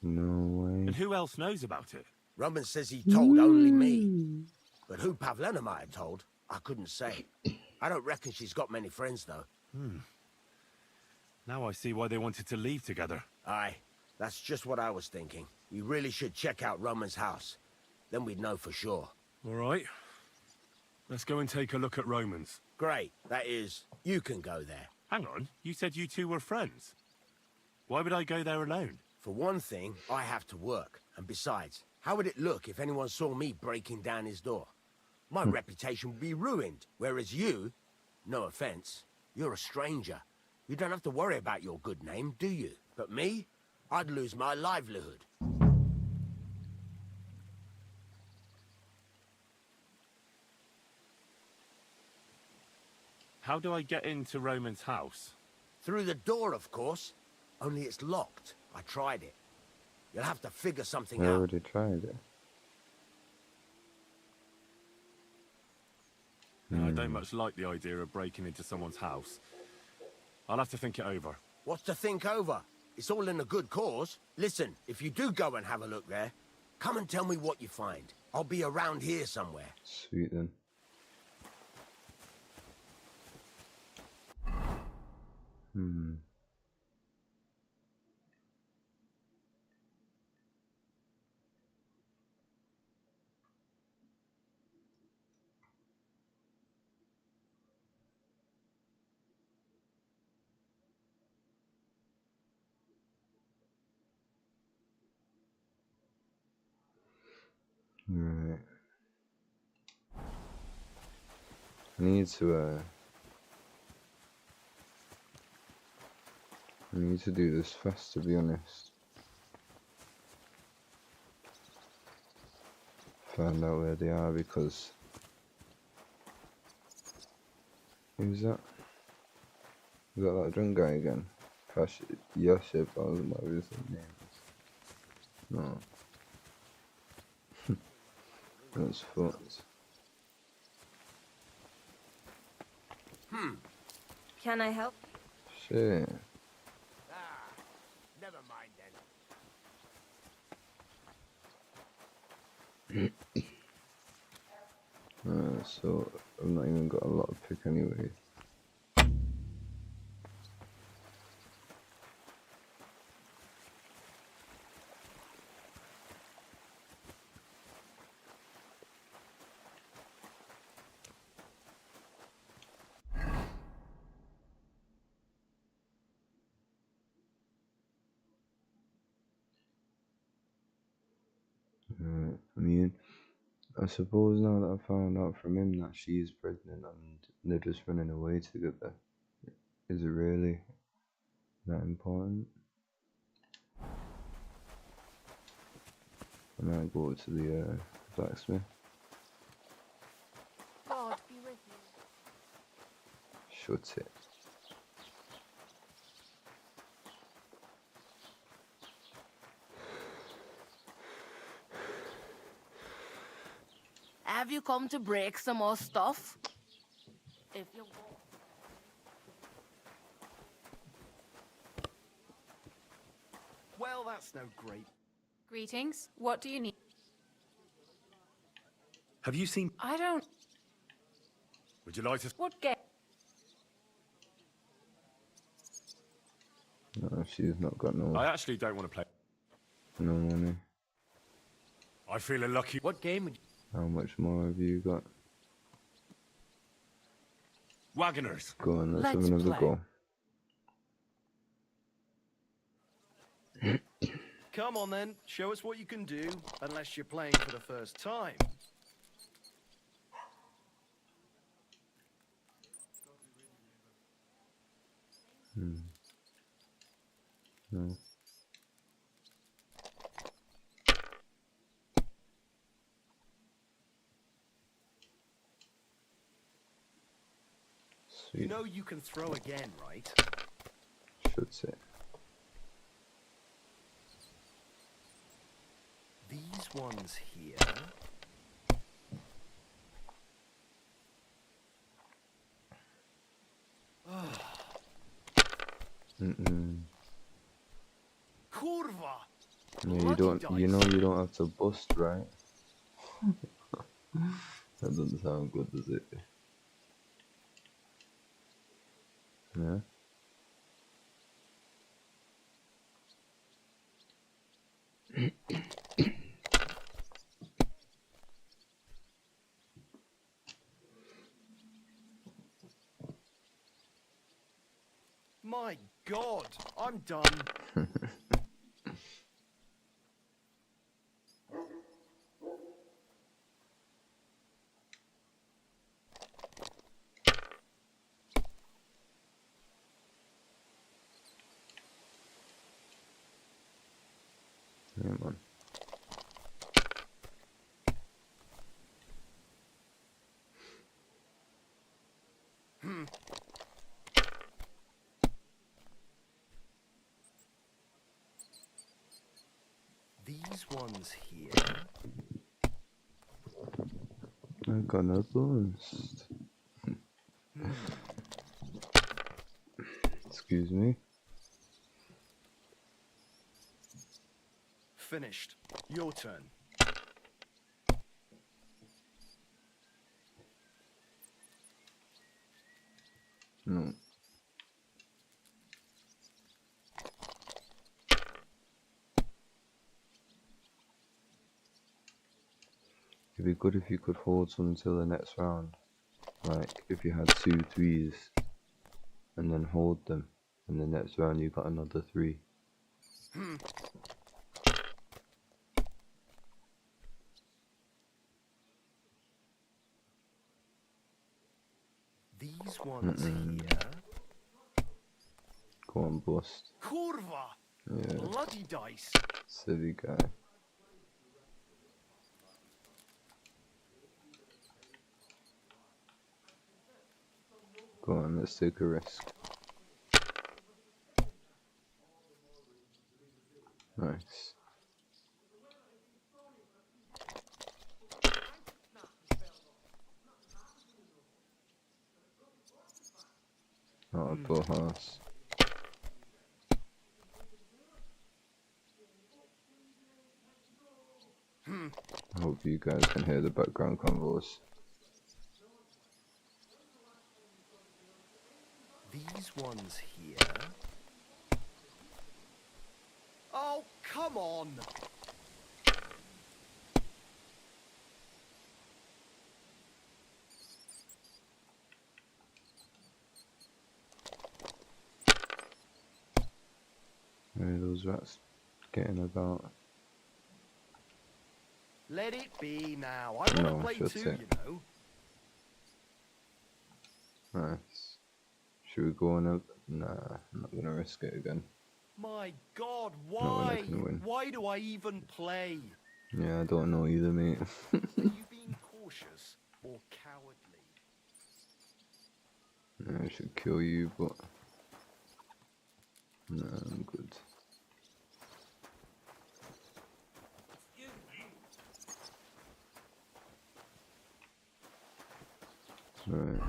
No way. And who else knows about it? Roman says he told only me. But who Pavlena might have told, I couldn't say. I don't reckon she's got many friends, though. Now I see why they wanted to leave together. Aye, that's just what I was thinking. We really should check out Roman's house. Then we'd know for sure. All right. Let's go and take a look at Roman's. Great. That is, you can go there. Hang on, you said you two were friends. Why would I go there alone? For one thing, I have to work. And besides, how would it look if anyone saw me breaking down his door? My reputation would be ruined. Whereas you, no offense, you're a stranger. You don't have to worry about your good name, do you? But me, I'd lose my livelihood. How do I get into Roman's house? Through the door, of course. Only it's locked. I tried it. You'll have to figure something I out. already tried it. No, I don't much like the idea of breaking into someone's house. I'll have to think it over. What's to think over? It's all in a good cause. Listen, if you do go and have a look there, come and tell me what you find. I'll be around here somewhere. Sweet then. Right. I need to do this fast, to be honest. Find out where they are, because who's that? Is that drunk guy again? Yosef, I was my his name. No. That's fucked. Can I help? Shit. Never mind then. So I've not even got a lot of pick anyway. I mean, I suppose now that I found out from him that she is pregnant and they're just running away together, is it really that important? I might go to the blacksmith. God be with you. Shut it. Have you come to break some more stuff? If you Well, that's no great. Greetings. What do you need? Have you seen... I don't... Would you like to... What game? No, she's not got no. I actually don't want to play. No money. I feel lucky. What game would you... How much more have you got? Wagoners. Go on, let's have Let's another play. go. Come on then, show us what you can do, unless you're playing for the first time. No. You Sweet. know you can throw again, right? Should say. These ones here... Kurva! Yeah, you don't. You know, you don't have to bust, right? That doesn't sound good, does it? Yeah. My God, I'm done. Yeah, man. These ones here. I'm gonna bust. Excuse me. Finished. Your turn. No. It'd be good if you could hold some till the next round. Like, if you had 2 3s and then hold them, and the next round you got another 3. These ones here. Go on, bust. Kurva! Yeah. Bloody dice. Silly guy. Go on, let's take a risk. Nice. Oh, a full house. I hope you guys can hear the background convos. These ones here. Oh, come on! Where are those rats getting about? Let it be now. I want to play too, you know. Nice. Should we go on up? Nah, I'm not gonna risk it again. My God, Not when I why? can win. Why do I even play? Yeah, I don't know either, mate. Are you being cautious or cowardly? I should kill you, but no, I'm good. Right.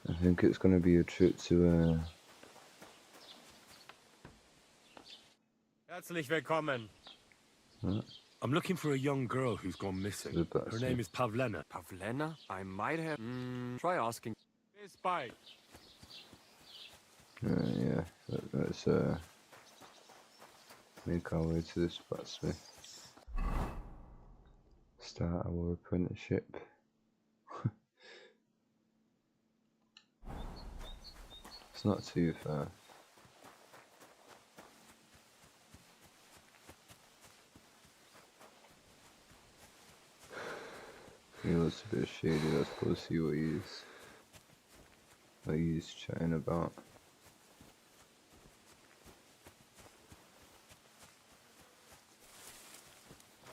I think it's gonna be a trip to Herzlich willkommen. I'm looking for a young girl who's gone missing. Her name is Pavlena. Pavlena? I might have... try asking. Bis bald. yeah, let's make our way to this blacksmith. Start our apprenticeship. It's not too far. He looks a bit shady. Let's go see what he's chatting about.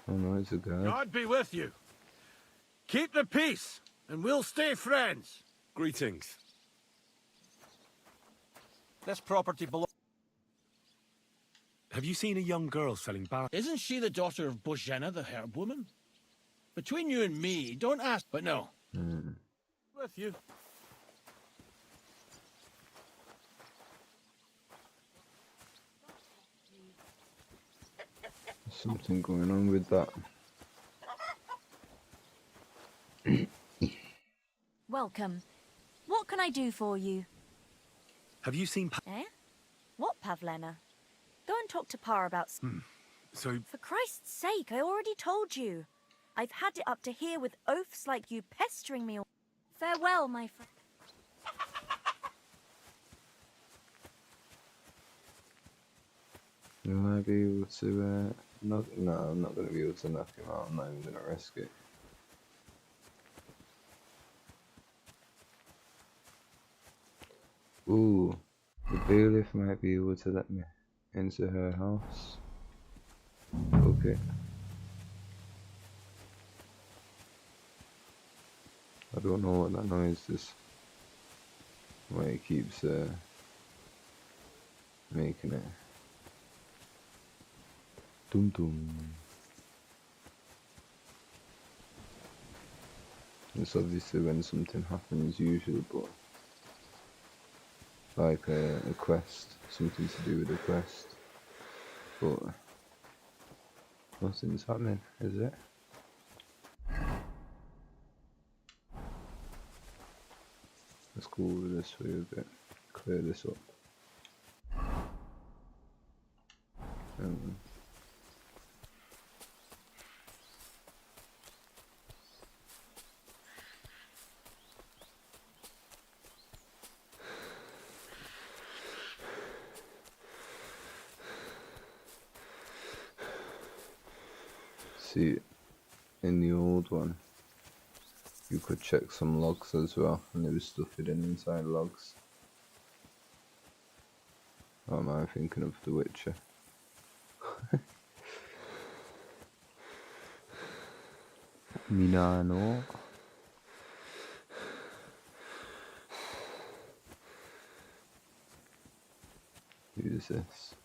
Oh no, it's a guy. God be with you. Keep the peace, and we'll stay friends. Greetings. This property belongs... Have you seen a young girl selling Isn't she the daughter of Bozhena, the herb woman? Between you and me, don't ask, but no. With you. Something going on with that. Welcome. What can I do for you? Have you seen Eh? What, Pavlena? Go and talk to Pa about... So... For Christ's sake, I already told you. I've had it up to here with oafs like you pestering me all... Farewell, my friend. Will I be able to, knock... No, I'm not going to be able to knock him out. I'm not even going to risk it. Ooh, the bailiff might be able to let me into her house. Okay. I don't know what that noise is. Why it keeps making it. Dum dum. It's obviously when something happens usually, but like a quest, something to do with a quest, but nothing's happening, is it? Let's go over this way a bit, clear this up. See, in the old one, you could check some logs as well, and there was stuff hidden inside logs. Or am I thinking of The Witcher? Minano. Who's this?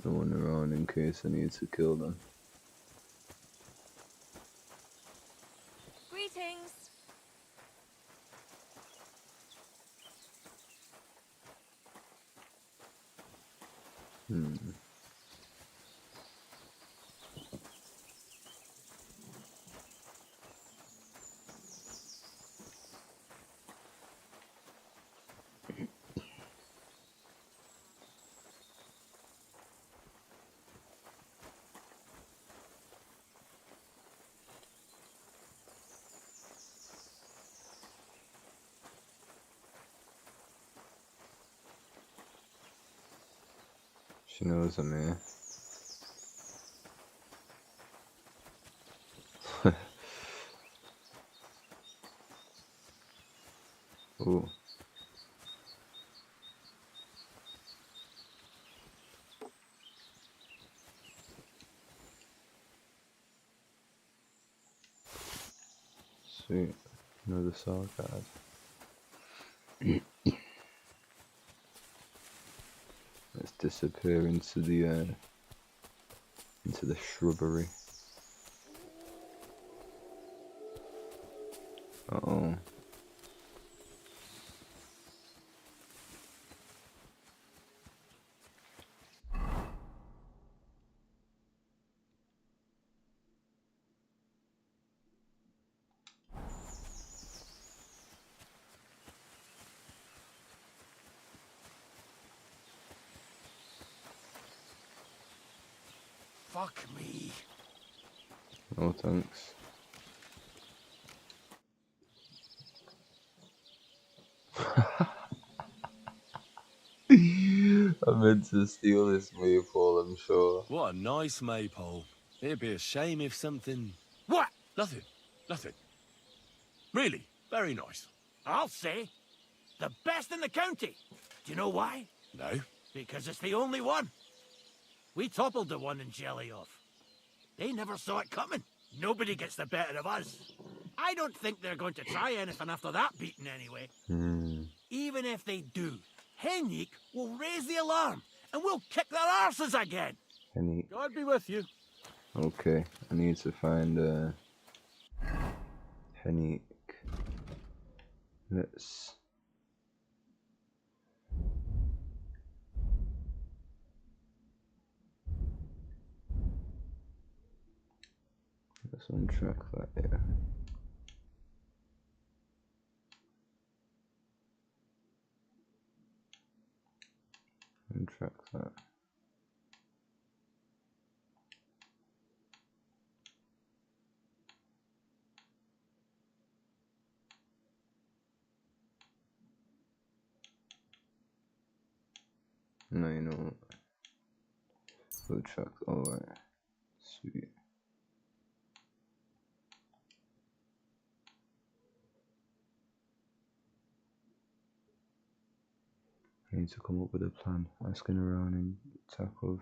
No one around in case I need to kill them. Greetings. She knows I'm here. Oh. Sweet. Another saw card. Let's disappear into the shrubbery. Uh-oh. Fuck me. Oh, thanks. I meant to steal this maypole, I'm sure. What a nice maypole. It'd be a shame if something... What? Nothing. Nothing. Really, very nice. I'll say. The best in the county. Do you know why? No. Because it's the only one. We toppled the one in Jellyov. They never saw it coming. Nobody gets the better of us. I don't think they're going to try anything after that beating anyway. even if they do, Henrik will raise the alarm, and we'll kick their arses again. Henrik. God be with you. Okay, I need to find Henrik. Let's untrack that, yeah. Untrack that. No, you know what? Full track, alright. Sweet. I need to come up with a plan. Asking around in Takov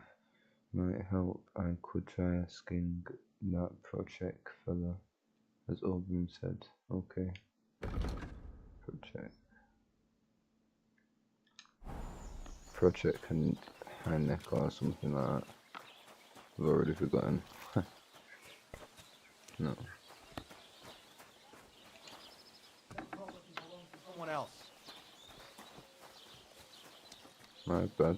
might help. I could try asking that project fella, as Oberon said. Okay. Project and Hanek or something like that. I've already forgotten. No. Someone else. My bad.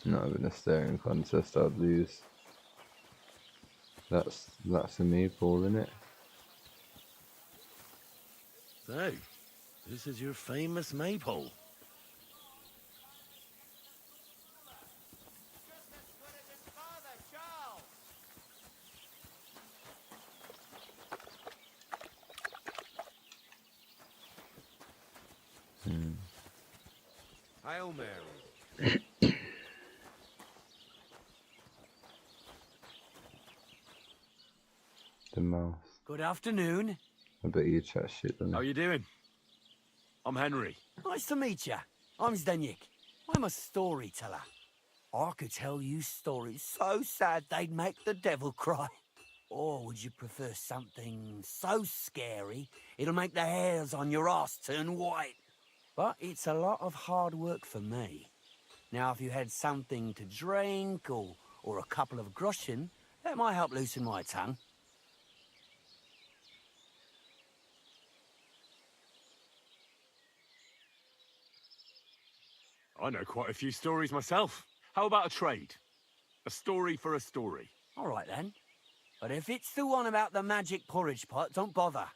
Not even a staring contest, I'd lose. That's a maypole, innit? So, this is your famous maypole. Hail Mary. The mouth. Good afternoon. I bet you chat shit, then. How you doing? I'm Henry. Nice to meet you. I'm Zdeněk. I'm a storyteller. I could tell you stories so sad they'd make the devil cry. Or would you prefer something so scary it'll make the hairs on your ass turn white? But it's a lot of hard work for me. Now, if you had something to drink or a couple of groschen, that might help loosen my tongue. I know quite a few stories myself. How about a trade? A story for a story. All right, then. But if it's the one about the magic porridge pot, don't bother.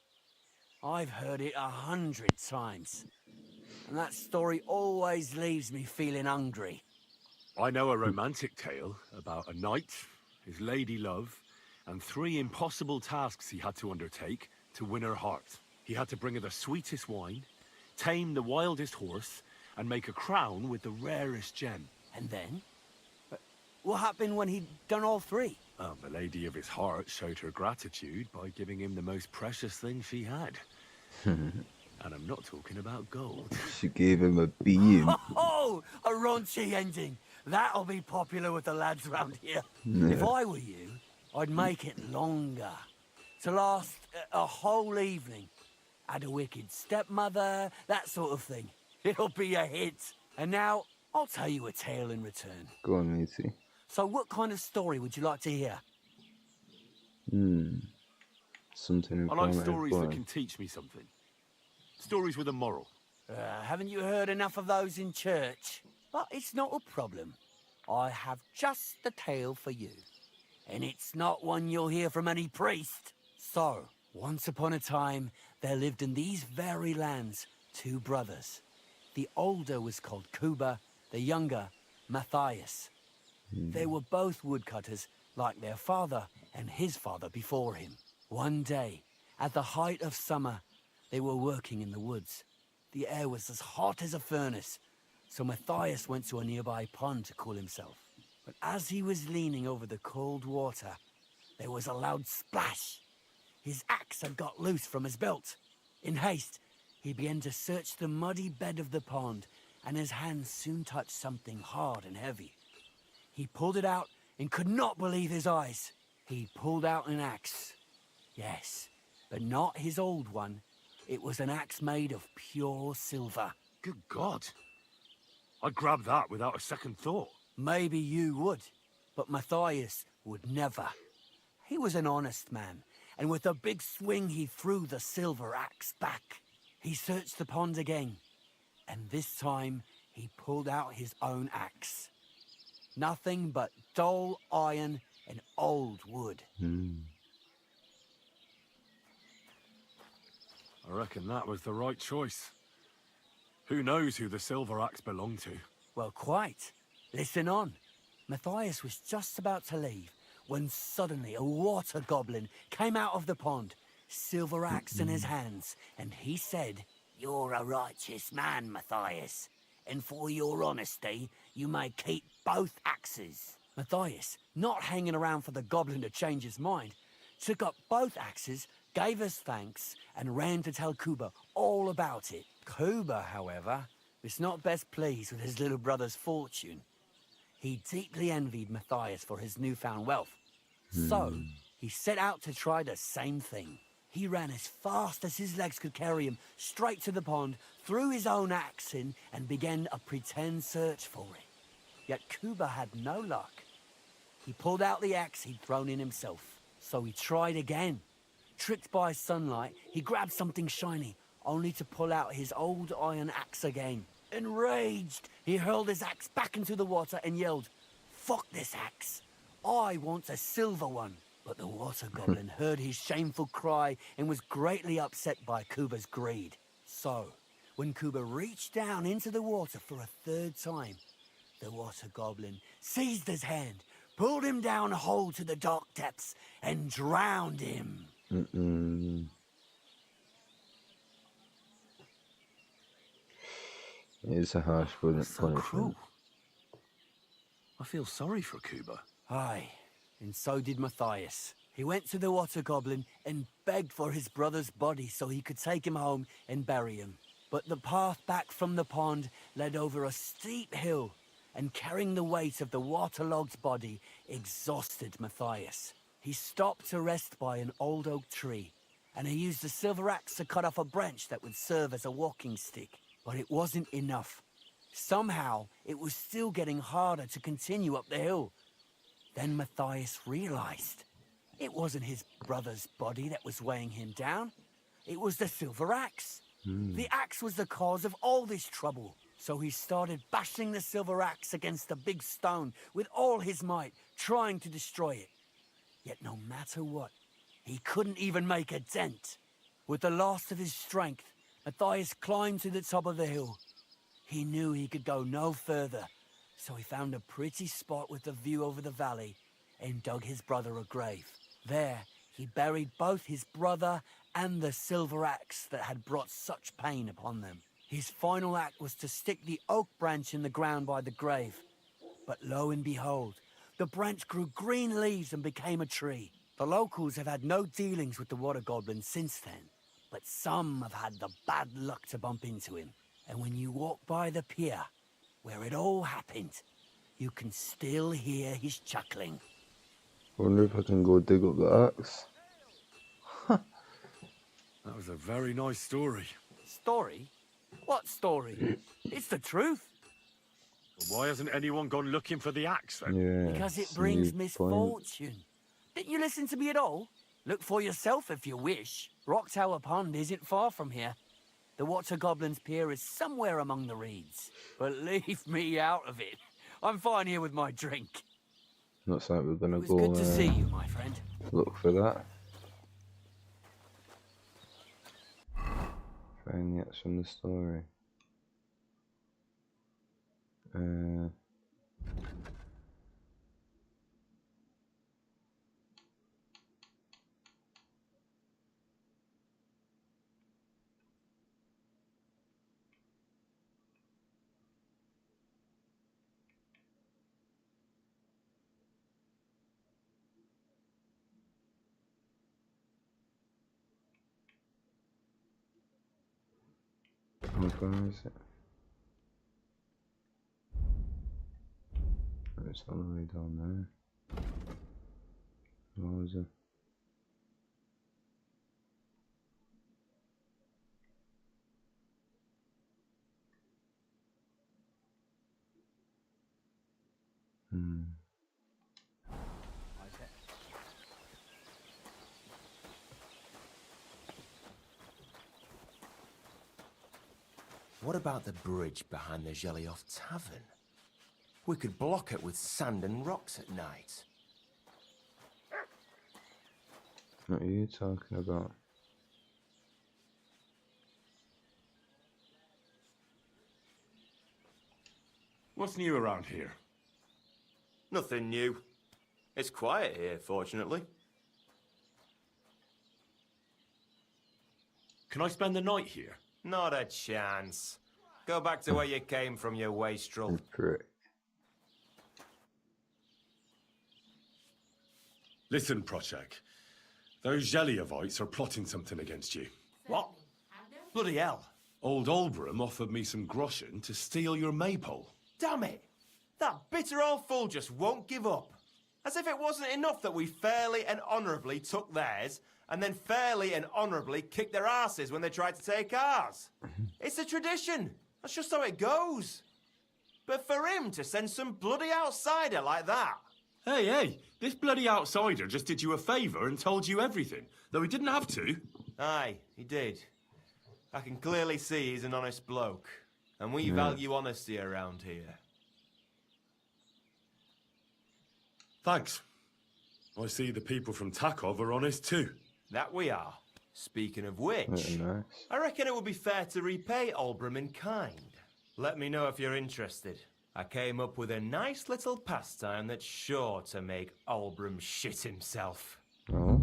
I've heard it 100 times. And that story always leaves me feeling hungry. I know a romantic tale about a knight, his lady love, and 3 impossible tasks he had to undertake to win her heart. He had to bring her the sweetest wine, tame the wildest horse, and make a crown with the rarest gem. And then? What happened when he'd done all 3? The lady of his heart showed her gratitude by giving him the most precious thing she had. And I'm not talking about gold. She gave him a beam. Oh, a raunchy ending. That'll be popular with the lads round here. Yeah. If I were you, I'd make it longer. To last a whole evening. Add a wicked stepmother, that sort of thing. It'll be a hit. And now, I'll tell you a tale in return. Go on, matey. So what kind of story would you like to hear? Something I like informative, stories boy. that can teach me something. Stories with a moral. Haven't you heard enough of those in church? But it's not a problem. I have just the tale for you. And it's not one you'll hear from any priest. So, once upon a time, there lived in these very lands 2 brothers. The older was called Kuba, the younger, Matthias. They were both woodcutters, like their father and his father before him. One day, at the height of summer, they were working in the woods. The air was as hot as a furnace, so Matthias went to a nearby pond to cool himself. But as he was leaning over the cold water, there was a loud splash. His axe had got loose from his belt. In haste, he began to search the muddy bed of the pond, and his hands soon touched something hard and heavy. He pulled it out and could not believe his eyes. He pulled out an axe. Yes, but not his old one. It was an axe made of pure silver. Good God. I'd grab that without a second thought. Maybe you would, but Matthias would never. He was an honest man, and with a big swing he threw the silver axe back. He searched the pond again, and this time he pulled out his own axe. Nothing but dull iron and old wood. I reckon that was the right choice. Who knows who the silver axe belonged to? Well, quite. Listen on. Matthias was just about to leave when suddenly a water goblin came out of the pond, silver axe in his hands, and he said, "You're a righteous man, Matthias, and for your honesty, you may keep both axes." Matthias, not hanging around for the goblin to change his mind, took up both axes, gave us thanks, and ran to tell Kuba all about it. Kuba, however, was not best pleased with his little brother's fortune. He deeply envied Matthias for his newfound wealth. So, he set out to try the same thing. He ran as fast as his legs could carry him straight to the pond, threw his own axe in, and began a pretend search for it. Yet Kuba had no luck. He pulled out the axe he'd thrown in himself. So he tried again. Tricked by sunlight, he grabbed something shiny, only to pull out his old iron axe again. Enraged, he hurled his axe back into the water and yelled, "Fuck this axe! I want a silver one." But the water goblin heard his shameful cry and was greatly upset by Kuba's greed. So, when Kuba reached down into the water for a third time, the water goblin seized his hand, pulled him down a hole to the dark depths, and drowned him. It's a harsh punishment. Cruel. I feel sorry for Kuba. Aye, and so did Matthias. He went to the water goblin and begged for his brother's body so he could take him home and bury him. But the path back from the pond led over a steep hill, and carrying the weight of the waterlogged body exhausted Matthias. He stopped to rest by an old oak tree, and he used a silver axe to cut off a branch that would serve as a walking stick. But it wasn't enough. Somehow, it was still getting harder to continue up the hill. Then Matthias realized it wasn't his brother's body that was weighing him down. It was the silver axe. The axe was the cause of all this trouble. So he started bashing the silver axe against the big stone with all his might, trying to destroy it. Yet no matter what, he couldn't even make a dent. With the last of his strength, Matthias climbed to the top of the hill. He knew he could go no further, so he found a pretty spot with a view over the valley and dug his brother a grave. There, he buried both his brother and the silver axe that had brought such pain upon them. His final act was to stick the oak branch in the ground by the grave. But lo and behold, the branch grew green leaves and became a tree. The locals have had no dealings with the water goblin since then, but some have had the bad luck to bump into him. And when you walk by the pier, where it all happened, you can still hear his chuckling. Wonder if I can go dig up the axe. That was a very nice story. Story? What story? It's the truth. Why hasn't anyone gone looking for the axe then? Yeah, Because it brings misfortune. Didn't you listen to me at all? Look for yourself if you wish. Rock Tower Pond isn't far from here. The Water Goblin's Pier is somewhere among the reeds. But leave me out of it. I'm fine here with my drink. Looks like we're gonna go. Good to see you, my friend. Look for that. Find the axe from the story. How far is it? It's all the way down there. Rosa. What about the bridge behind the Gelioff Tavern? We could block it with sand and rocks at night. What are you talking about? What's new around here? Nothing new. It's quiet here, fortunately. Can I spend the night here? Not a chance. Go back to where you came from, you wastrel. Correct. Listen, Prochek. Those Geliovites are plotting something against you. What? Bloody hell. Old Olbram offered me some groschen to steal your maypole. Damn it! That bitter old fool just won't give up. As if it wasn't enough that we fairly and honourably took theirs, and then fairly and honourably kicked their asses when they tried to take ours. It's a tradition. That's just how it goes. But for him to send some bloody outsider like that... Hey, this bloody outsider just did you a favour and told you everything, though he didn't have to. Aye, he did. I can clearly see he's an honest bloke, and we value honesty around here. Thanks. I see the people from Takov are honest too. That we are. Speaking of which, Nice. I reckon it would be fair to repay Olbram in kind. Let me know if you're interested. I came up with a nice little pastime that's sure to make Olbram shit himself. Oh.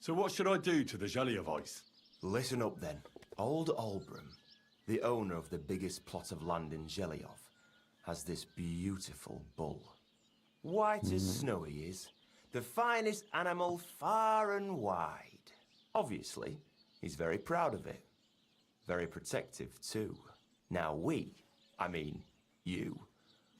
So what should I do to the Geliovites? Listen up then. Old Olbram, the owner of the biggest plot of land in Gelioff, has this beautiful bull. White as snow he is, the finest animal far and wide. Obviously, he's very proud of it. Very protective too. Now you,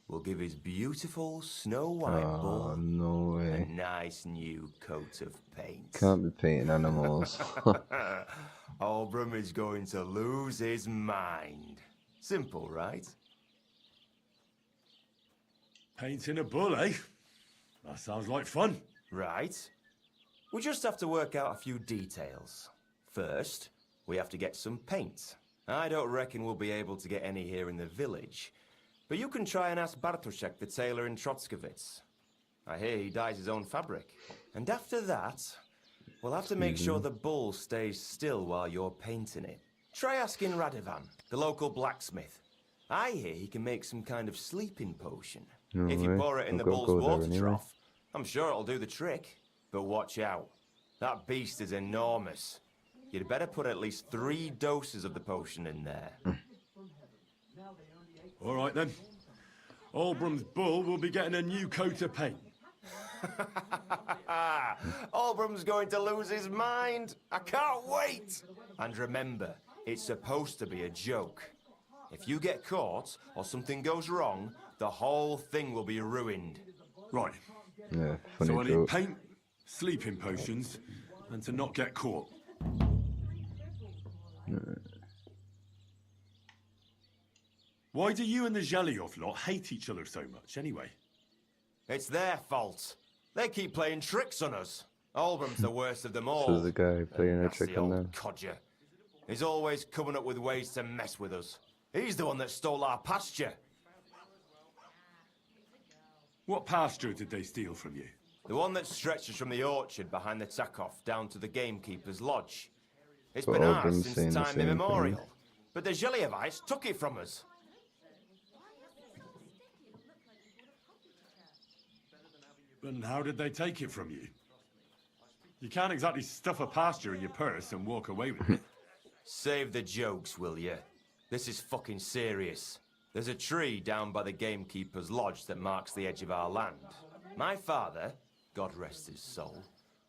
will give his beautiful snow-white bull no way. a nice new coat of paint. Can't be painting animals. Olbram is going to lose his mind. Simple, right? Painting a bull, eh? That sounds like fun. Right. We just have to work out a few details. First, we have to get some paint. I don't reckon we'll be able to get any here in the village. But you can try and ask Bartoszek, the tailor in Trotskovitz. I hear he dyes his own fabric. And after that, we'll have to make sure the bull stays still while you're painting it. Try asking Radovan, the local blacksmith. I hear he can make some kind of sleeping potion. No If you way. pour it in I've the got to bull's go there water anyway. trough, I'm sure it'll do the trick. But watch out. That beast is enormous. You'd better put at least 3 doses of the potion in there. All right then. Olbram's bull will be getting a new coat of paint. Olbram's going to lose his mind. I can't wait. And remember, it's supposed to be a joke. If you get caught or something goes wrong, the whole thing will be ruined. Right. Yeah, funny So I need joke. paint, sleeping potions, and to not get caught. Why do you and the Gelioff lot hate each other so much, anyway? It's their fault. They keep playing tricks on us. Olbram's the worst of them all. So the guy playing a Nasty trick on old them. codger. He's always coming up with ways to mess with us. He's the one that stole our pasture. What pasture did they steal from you? The one that stretches from the orchard behind the Takov down to the gamekeeper's lodge. It's But been ours Olbram's since saying the time same thing. immemorial. But the Geliovites took it from us. And how did they take it from you? You can't exactly stuff a pasture in your purse and walk away with it. Save the jokes, will you? This is fucking serious. There's a tree down by the gamekeeper's lodge that marks the edge of our land. My father, God rest his soul,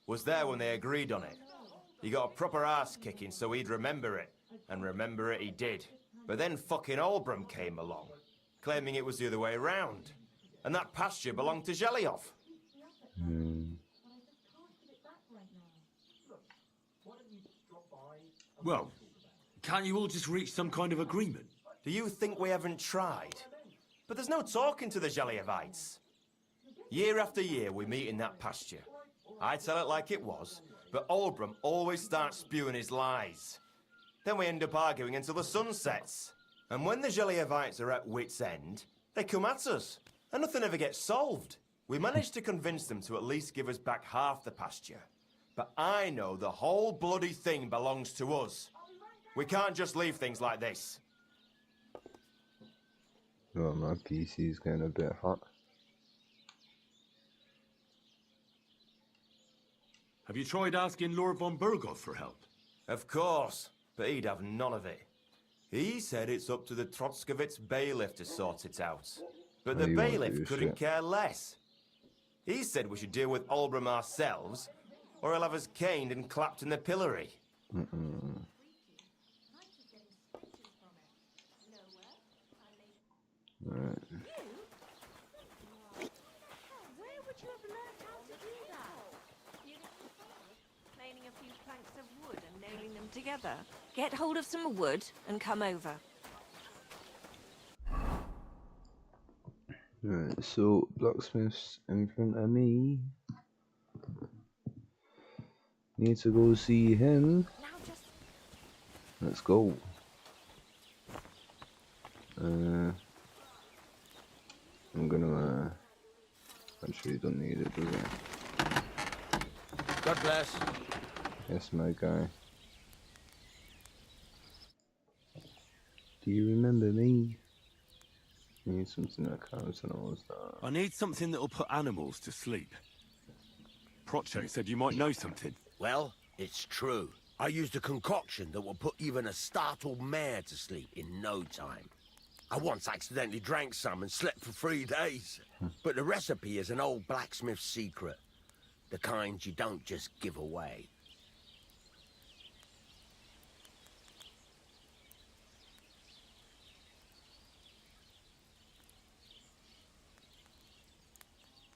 was there when they agreed on it. He got a proper ass kicking so he'd remember it. And remember it he did. But then fucking Olbram came along. claiming it was the other way around. And that pasture belonged to Zhelyov. Well, can't you all just reach some kind of agreement? Do you think we haven't tried? But there's no talking to the Zhelyovites. Year after year we meet in that pasture. I tell it like it was, but Oldbrum always starts spewing his lies. Then we end up arguing until the sun sets. And when the Zhelyovites are at wit's end, they come at us. And nothing ever gets solved. We managed to convince them to at least give us back half the pasture. But I know the whole bloody thing belongs to us. We can't just leave things like this. Oh, my PC's getting a bit hot. Have you tried asking Lord von Burgov for help? Of course, but he'd have none of it. He said it's up to the Trotskovitz bailiff to sort it out. But the bailiff couldn't care less. He said we should deal with Oldbrum ourselves, or he'll have us caned and clapped in the pillory. Right. Where would you have learned how to do that? Planing a few planks of wood and nailing them together. Get hold of some wood and come over. Right, so blacksmith's in front of me. Need to go see him. Let's go. I'm gonna actually don't need it, does it? God bless. Yes, my guy. Do you remember me? Need something that counts and all that. I need something that'll put animals to sleep. Prochek said you might know something. Well, it's true. I used a concoction that will put even a startled mare to sleep in no time. I once accidentally drank some and slept for 3 days. But the recipe is an old blacksmith's secret. The kind you don't just give away.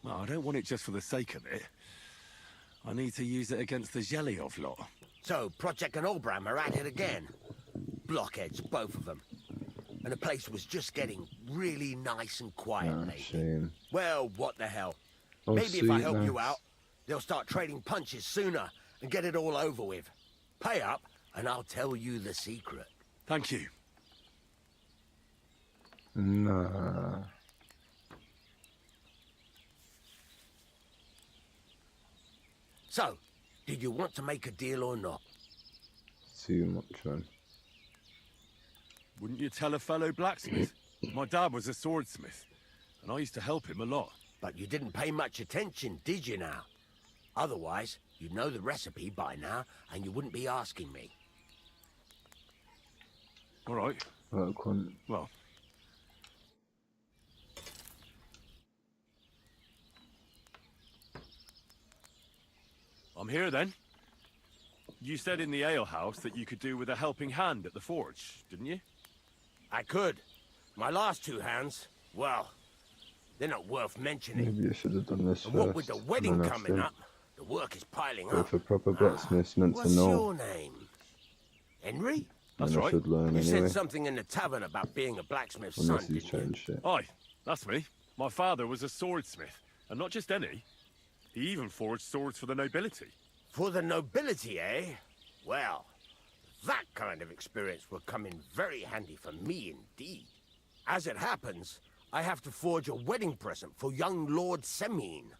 Well, I don't want it just for the sake of it. I need to use it against the Zhelyov lot. So, Project and Oldbram are at it again. Blockheads, both of them. And the place was just getting really nice and quiet lately. Shame. Well, what the hell. Oh, Maybe if I help sweetness. you out, they'll start trading punches sooner and get it all over with. Pay up, and I'll tell you the secret. Thank you. Nah. So, did you want to make a deal or not? Too much, man. Wouldn't you tell a fellow blacksmith? My dad was a swordsmith, and I used to help him a lot. But you didn't pay much attention, did you now? Otherwise, you'd know the recipe by now, and you wouldn't be asking me. All right. Well. I'm here then. You said in the alehouse that you could do with a helping hand at the forge, didn't you? I could. My last 2 hands, well, they're not worth mentioning. Maybe I should have done this And first. what with the wedding and then coming after. up, the work is piling But up. if a proper blacksmith's meant to What's know, your name? Henry? then I should learn You anyway. said something in the tavern about being a blacksmith's Unless son, he's didn't you? trying shit. Aye, that's me. My father was a swordsmith, and not just any. He even forged swords for the nobility. For the nobility, eh? Well, that kind of experience will come in very handy for me indeed. As it happens, I have to forge a wedding present for young Lord Semine.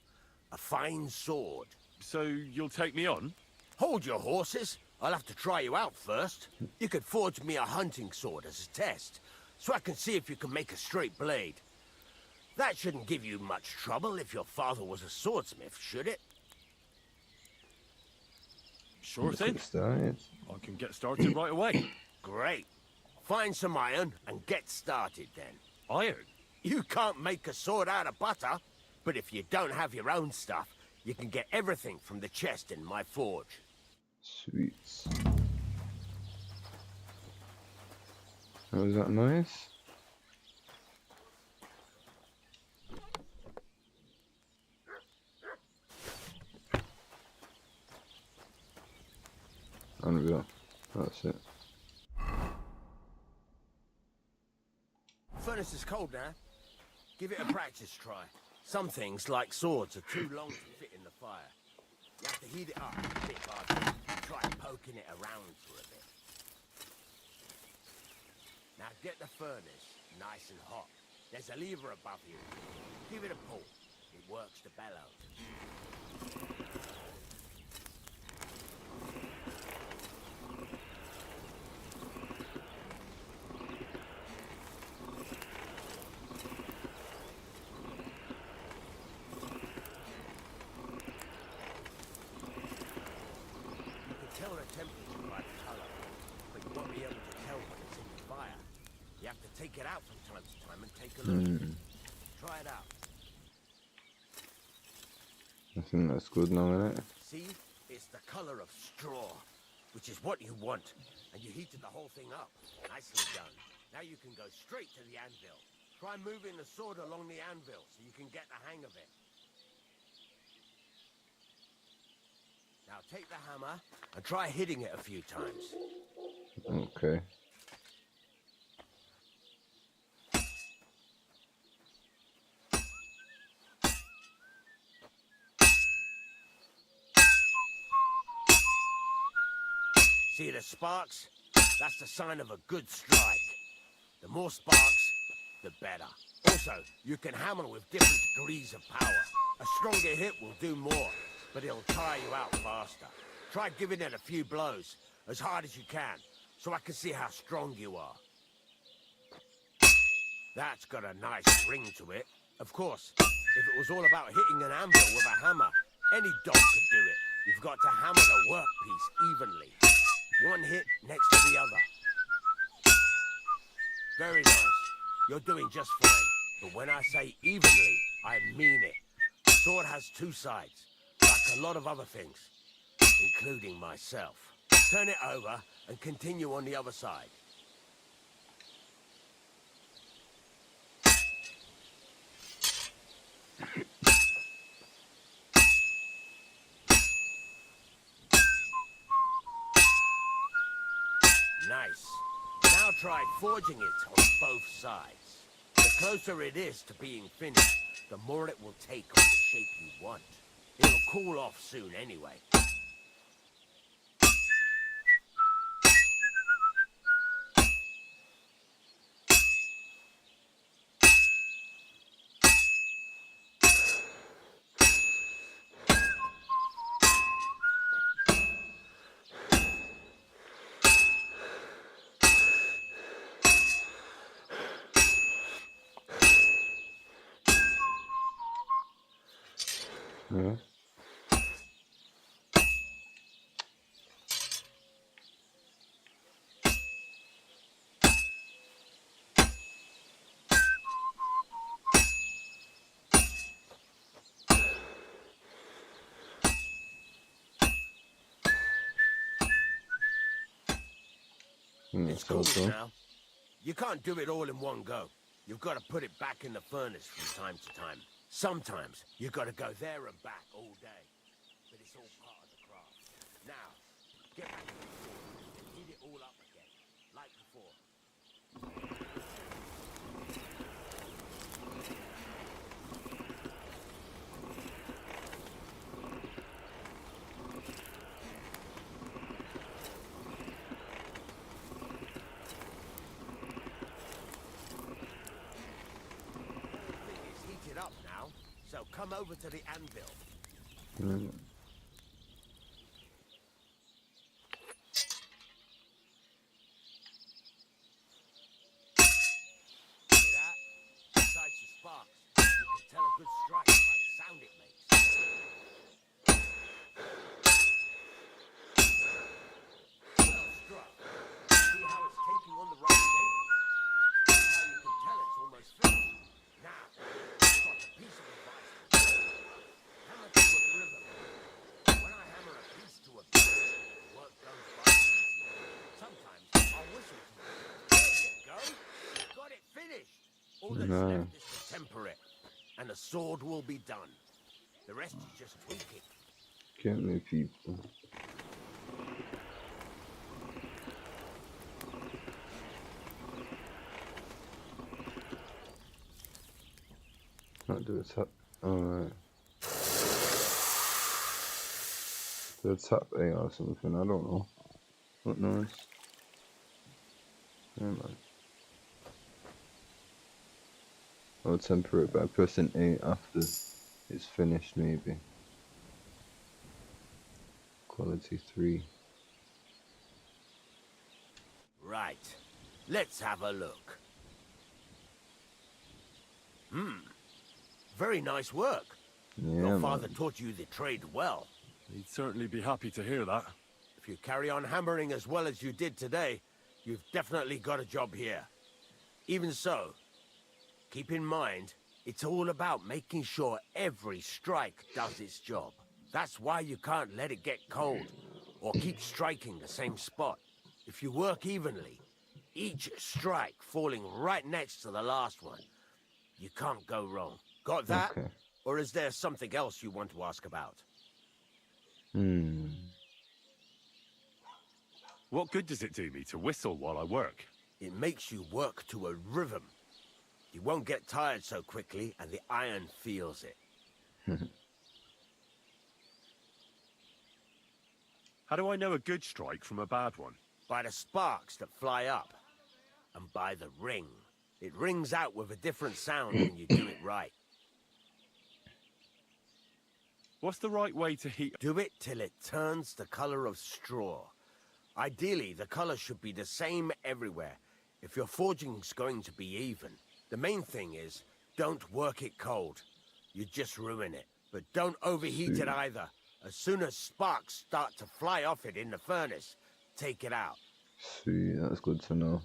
A fine sword. So you'll take me on? Hold your horses. I'll have to try you out first. You could forge me a hunting sword as a test, so I can see if you can make a straight blade. That shouldn't give you much trouble if your father was a swordsmith, should it? Sure thing. Started. I can get started right away. Great. Find some iron and get started then. Iron? You can't make a sword out of butter, but if you don't have your own stuff, you can get everything from the chest in my forge. Sweet. Was that nice? anvil. That's it. Furnace is cold now. Give it a practice try. Some things, like swords, are too long to fit in the fire. You have to heat it up bit by bit. Try poking it around for a bit. Now get the furnace nice and hot. There's a lever above you. Give it a pull. It works the bellows. Tell the temperature by the color, but you won't be able to tell when it's in the fire. You have to take it out from time to time and take a look. Try it out. I think that's good now, isn't it? See? It's the color of straw, which is what you want. And you heated the whole thing up. Nicely done. Now you can go straight to the anvil. Try moving the sword along the anvil so you can get the hang of it. Now take the hammer and try hitting it a few times. Okay. See the sparks? That's the sign of a good strike. The more sparks, the better. Also, you can hammer with different degrees of power. A stronger hit will do more, but it'll tire you out faster. Try giving it a few blows, as hard as you can, so I can see how strong you are. That's got a nice ring to it. Of course, if it was all about hitting an anvil with a hammer, any dog could do it. You've got to hammer the workpiece evenly. One hit next to the other. Very nice. You're doing just fine. But when I say evenly, I mean it. The sword has two sides, like a lot of other things, including myself. Turn it over and continue on the other side. Nice. Now try forging it on both sides. The closer it is to being finished, the more it will take on the shape you want. It'll cool off soon anyway. Yeah. It's cool now. You can't do it all in one go. You've got to put it back in the furnace from time to time. Sometimes you've got to go there and back all day. But it's all part of the craft. Now, get back to the sword and heat it all up again, like before. Up now, so come over to the anvil. See that? Besides the sparks, you can tell a good strike by the sound it makes. Well struck. See how it's taking on the right shape? That's how you can tell it's almost finished. Now, got a piece of advice. Hammer to a rhythm. When I hammer a piece to a beat, work goes by. Sometimes I'll whistle to it. There you go. You've got it finished. All that's left is to temper it, and the sword will be done. The rest is just tweaking. Get me, people. Can't do a tap. Alright. Do a tap A or something, I don't know. What noise? Yeah, man. I'll temper it by pressing A after it's finished, maybe. Quality 3. Right. Let's have a look. Very nice work. Yeah, Your father man. taught you the trade well. He'd certainly be happy to hear that. If you carry on hammering as well as you did today, you've definitely got a job here. Even so, keep in mind, it's all about making sure every strike does its job. That's why you can't let it get cold, or keep striking the same spot. If you work evenly, each strike falling right next to the last one, you can't go wrong. Got that? Okay. Or is there something else you want to ask about? What good does it do me to whistle while I work? It makes you work to a rhythm. You won't get tired so quickly, and the iron feels it. How do I know a good strike from a bad one? By the sparks that fly up, and by the ring. It rings out with a different sound when you do it right. What's the right way to heat? Do it till it turns the color of straw. Ideally, the color should be the same everywhere, if your forging's going to be even. The main thing is, don't work it cold. You just ruin it. But don't overheat it either. As soon as sparks start to fly off it in the furnace, take it out. Sweet, that's good to know.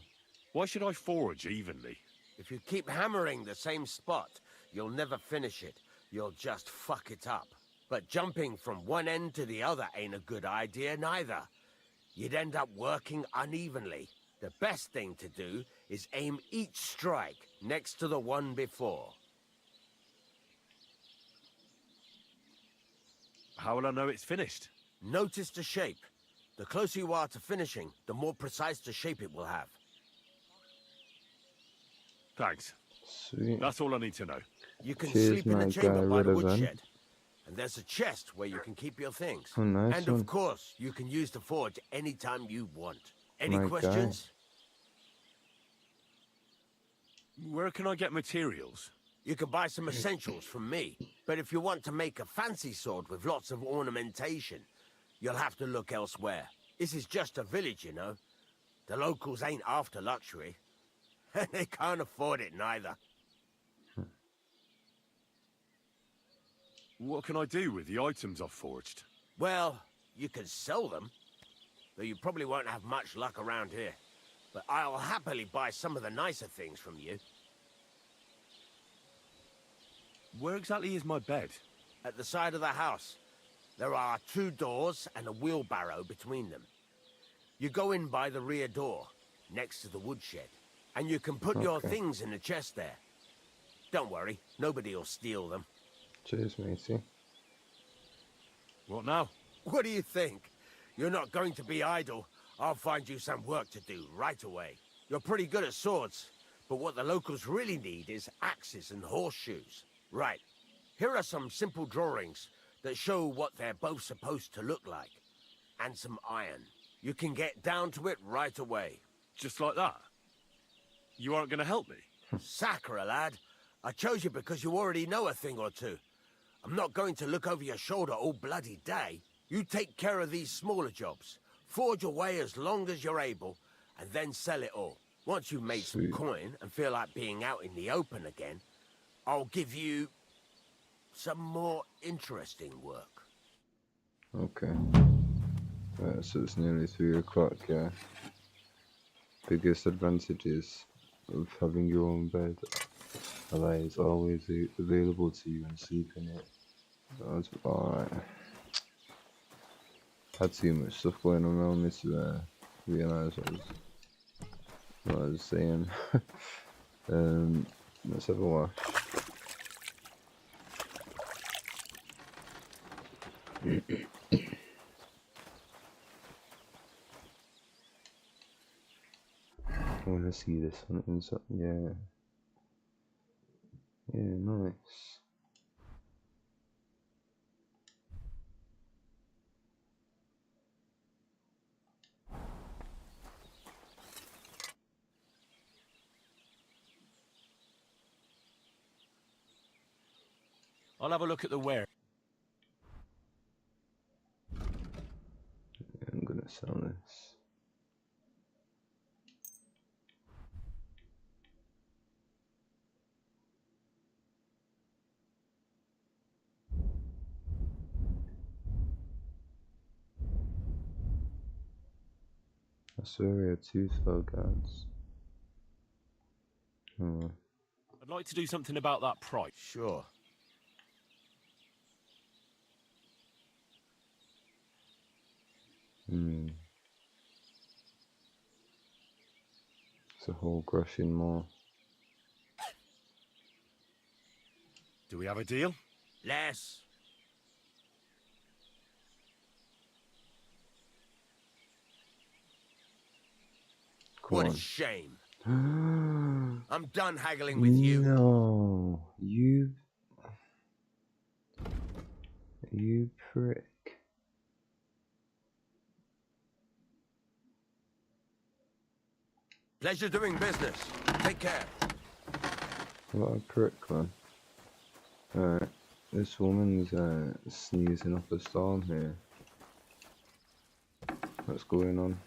Why should I forge evenly? If you keep hammering the same spot, you'll never finish it. You'll just fuck it up. But jumping from one end to the other ain't a good idea neither. You'd end up working unevenly. The best thing to do is aim each strike next to the one before. How will I know it's finished? Notice the shape. The closer you are to finishing, the more precise the shape it will have. Thanks. Sweet. That's all I need to know. You can Cheers, sleep in my the chamber guy, by the Relevant. woodshed. And there's a chest where you can keep your things. Oh, nice and one. of course, you can use the forge anytime you want. Any My guy. questions? Where can I get materials? You can buy some essentials from me. But if you want to make a fancy sword with lots of ornamentation, you'll have to look elsewhere. This is just a village, you know. The locals ain't after luxury. They can't afford it neither. What can I do with the items I've forged? Well, you can sell them, though you probably won't have much luck around here. But I'll happily buy some of the nicer things from you. Where exactly is my bed? At the side of the house. There are 2 doors and a wheelbarrow between them. You go in by the rear door, next to the woodshed, and you can put your Okay. things in the chest there. Don't worry, nobody'll steal them. Cheers, matey. What now? What do you think? You're not going to be idle. I'll find you some work to do right away. You're pretty good at swords, but what the locals really need is axes and horseshoes. Right. Here are some simple drawings that show what they're both supposed to look like. And some iron. You can get down to it right away. Just like that? You aren't going to help me? Sacre, lad. I chose you because you already know a thing or two. I'm not going to look over your shoulder all bloody day. You take care of these smaller jobs. Forge away as long as you're able, and then sell it all. Once you've made some coin and feel like being out in the open again, I'll give you some more interesting work. Okay. Right, so it's nearly 3 o'clock, yeah. Biggest advantages of having your own bed. A lie is always available to you and sleep in it. That's alright. Had too much stuff going on around me to realise what I was saying. Let's have a wash. I want to see this one inside. Yeah. Yeah, nice. I'll have a look at the ware. Yeah, I'm gonna sell this. I swear we had 2 slow guards. Oh. I'd like to do something about that price. Sure. It's a whole crushing more. Do we have a deal? Less. What a shame. I'm done haggling with you. No, you prick. Pleasure doing business. Take care. What a prick, man. Alright, this woman's sneezing up a storm here. What's going on?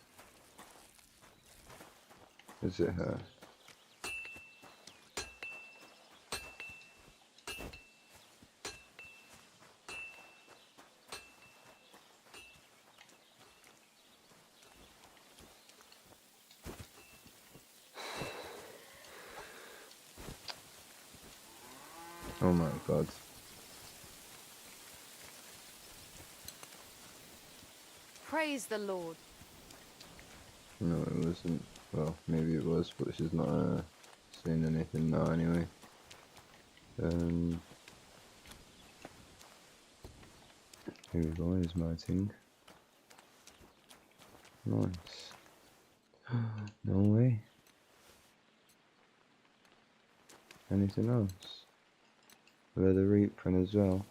Is it her? Oh my god. Praise the Lord. No, it wasn't. Well, maybe it was, but she's not saying anything now anyway. Here we go, here's my thing. Nice. No way. Anything else? Leather apron as well.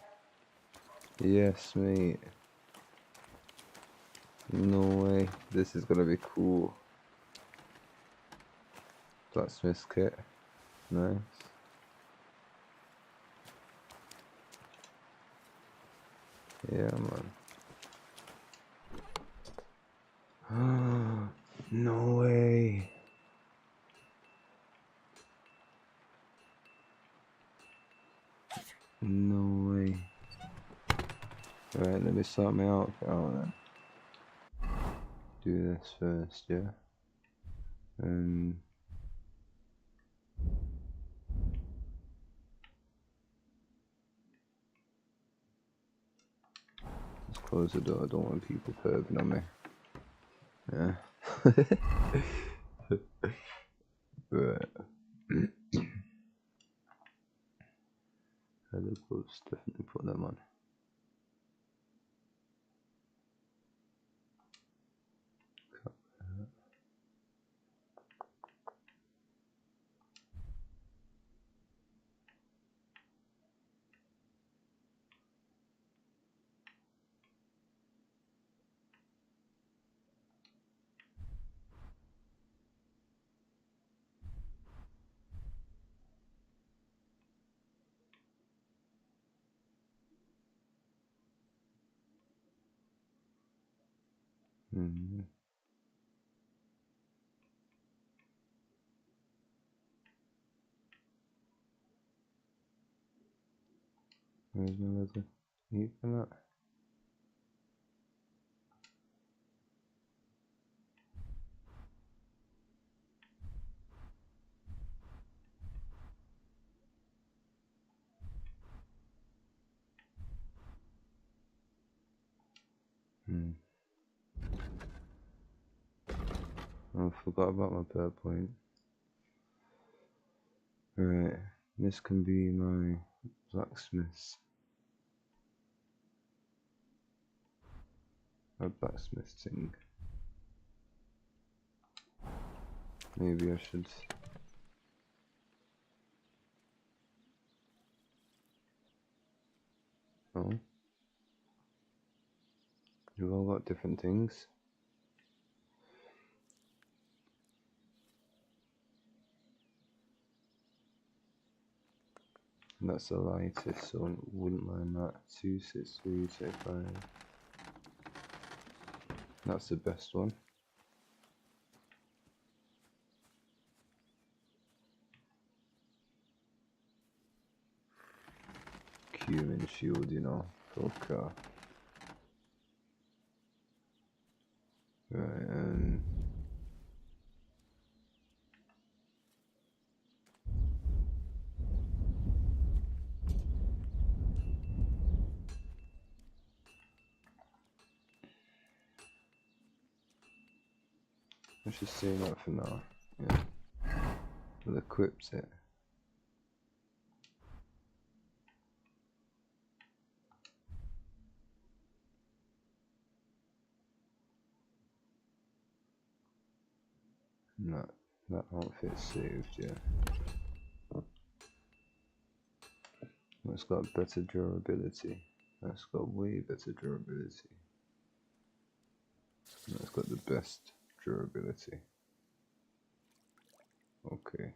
Yes, mate. No way. This is gonna be cool. Blacksmith kit. Nice. Yeah, man. No way. No way. Right, let me sort my outfit out then. Do this first, yeah. Let's close the door. I don't want people perving on me. Yeah. Right. Leather gloves, definitely put them on. Where's my leather? Eat for that. I forgot about my bird point. Right, this can be my blacksmith's. A blacksmith thing. Maybe I should. Oh. You've all got different things. That's the lightest, so I wouldn't mind that. 26325. That's the best one. Cumin shield, you know. Fuck off. Right, let's just say that for now. Yeah. We'll equip it. No, that outfit's saved, yeah. That's got better durability. That's got way better durability. That's got the best durability. Okay.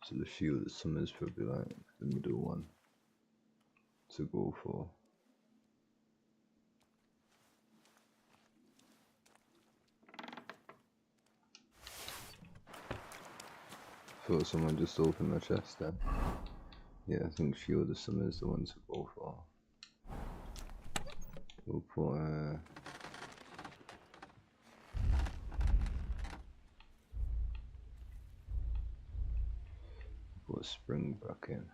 So the shield of summer is probably like the middle one to go for. Thought someone just opened the chest then. Yeah, I think shield of summer is the one to go for. We'll put spring back in.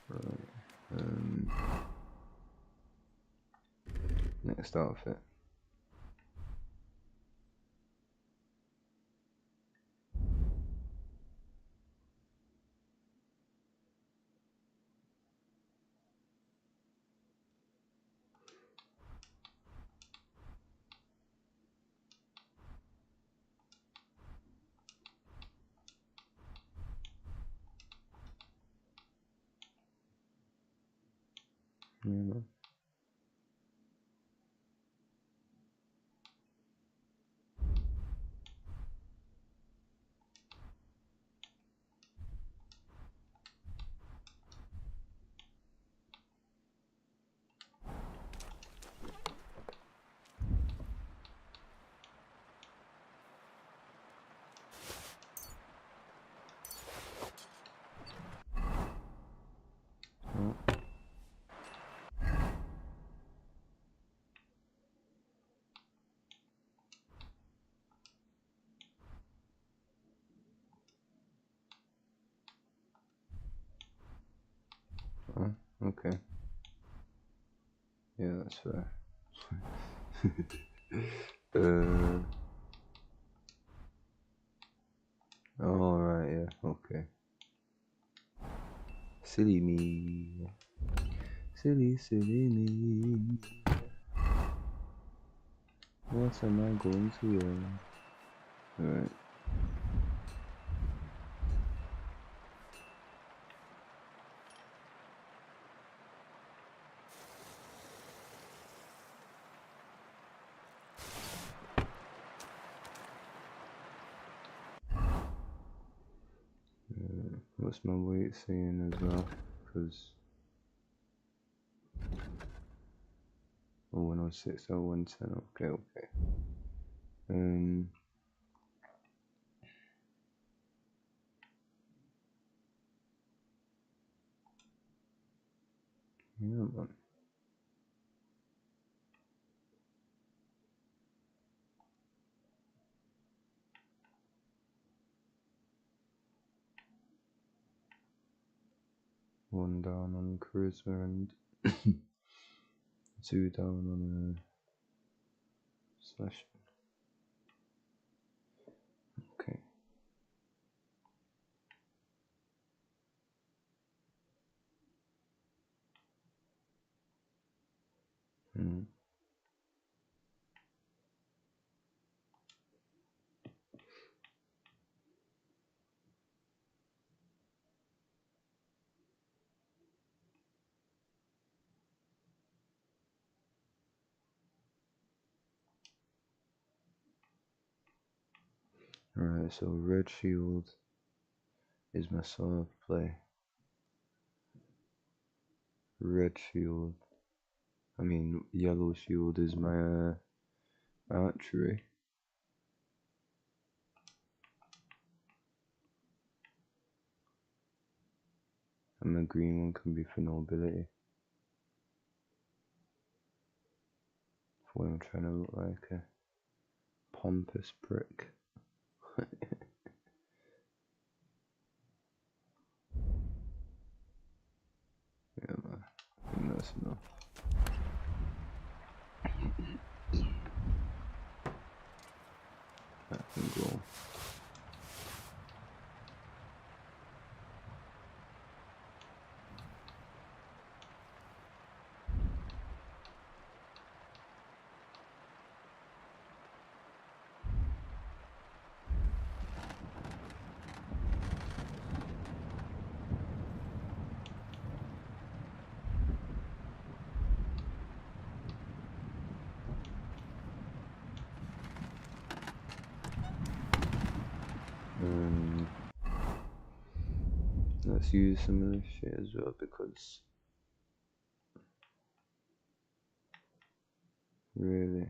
Right. Next outfit. Yeah. Oh, okay. Yeah, that's fair. Oh, right, yeah, okay. Silly me. Silly me. What am I going to wear? Alright. What's my weight saying as well? Because 106, 110, okay. Yeah, man. One down on charisma and 2 down on slash. Okay. Right, so red shield is my sword play. Yellow shield is my archery. And my green one can be for nobility. For when I'm trying to look like a pompous prick. Yeah, man. I think that's enough. That can go. Let's use some of this shit as well because really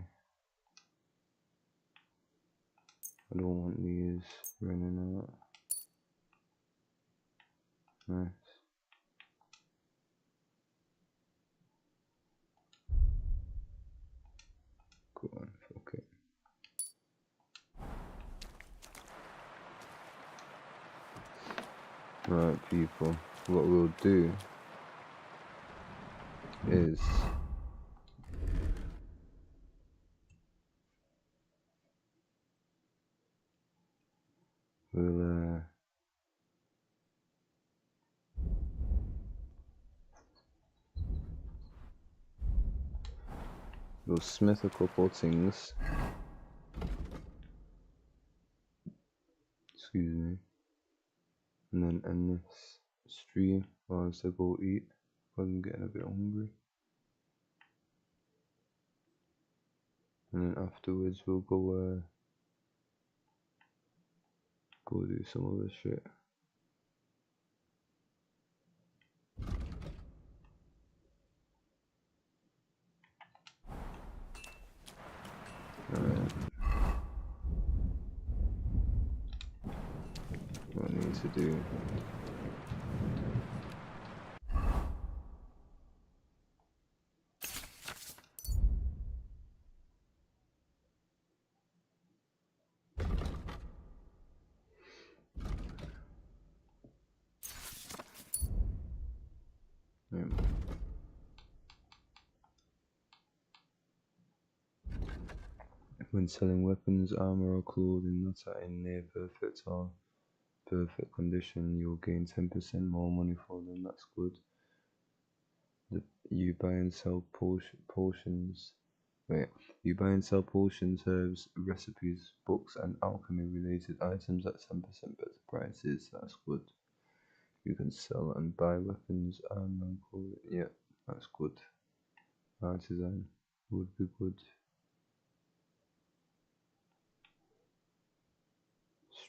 I don't want these running out. Nice. Go on, fuck it. Right, people, what we'll do is we'll smith a couple things. Excuse me. And then end this stream whilst I go eat. Because I'm getting a bit hungry. And then afterwards we'll go do some other shit. Alright. What I need to do. When selling weapons, armor, or clothing that are in near perfect or perfect condition, you'll gain 10% more money for them. That's good. You buy and sell potions. You buy and sell potions, herbs, recipes, books, and alchemy-related items at 10% better prices. That's good. You can sell and buy weapons, armor, and clothing. Yeah, that's good. Artisan would be good.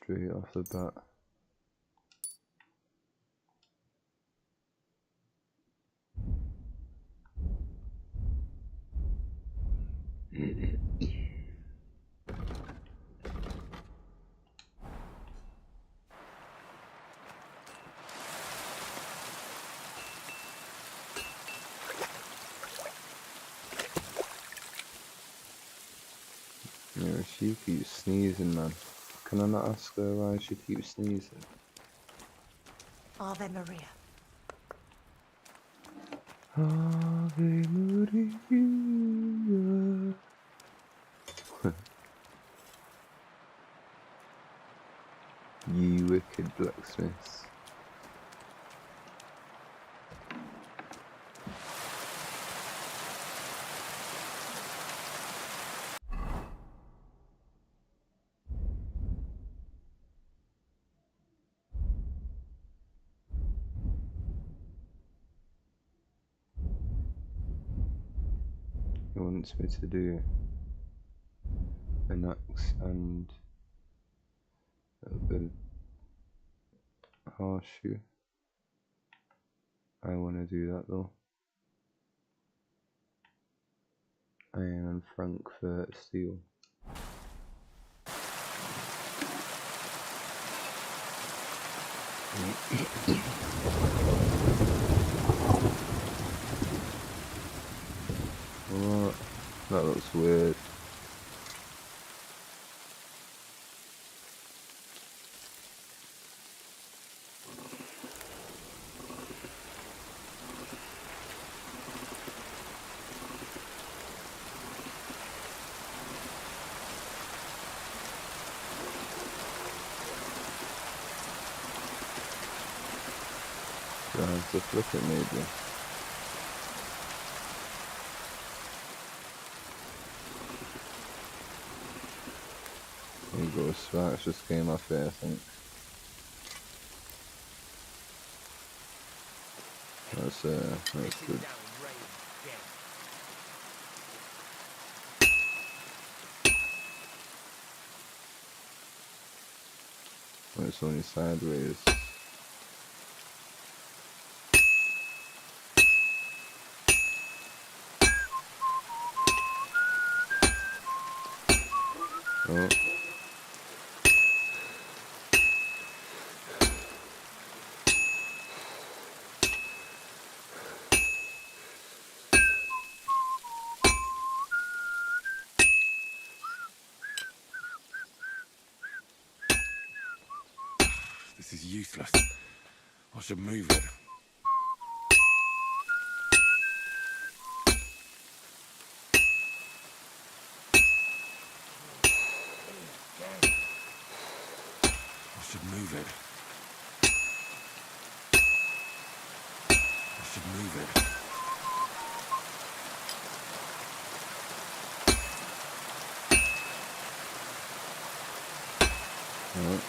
Straight off the bat. Yeah, she keeps sneezing, man. Can I not ask her why she keeps sneezing? Ave Maria. Ave Maria. Ye wicked blacksmiths. He wants me to do an axe and Good. Horseshoe. I want to do that though. Iron and Frankfurt steel. What? That looks weird. Trying to flip it maybe. There you go, sparks just came off there, I think. That's good. Well, it's only sideways. Oh. This is useless. I should move it. I should move it. I should move it. Oh.